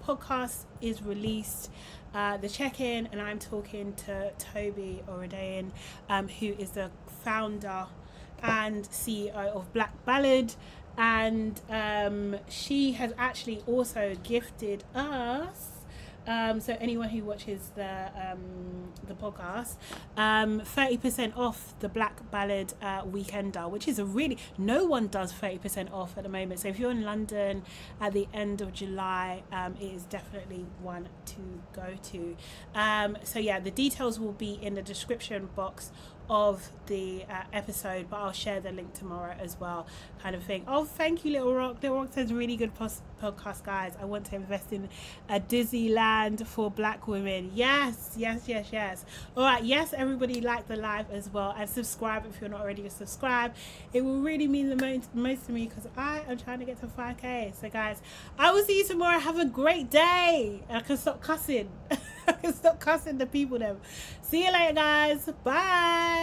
podcast is released, the check-in, and I'm talking to Toby Oradean, who is the founder and CEO of Black Ballad, and she has actually also gifted us, so anyone who watches the podcast, 30% off the Black Ballad weekender, which is a really, no one does 30% off at the moment. So if you're in London at the end of July, it is definitely one to go to. So yeah, the details will be in the description box of the episode, but I'll share the link tomorrow as well, kind of thing. Oh, thank you, Little Rock. Little Rock says really good podcast, guys. I want to invest in a Disneyland for black women. Yes. All right, yes, everybody like the live as well, and subscribe if you're not already subscribed. It will really mean the most to me because I am trying to get to 5k. So guys, I will see you tomorrow. Have a great day. I can stop cussing. I can stop cussing the people then. See you later, guys. Bye.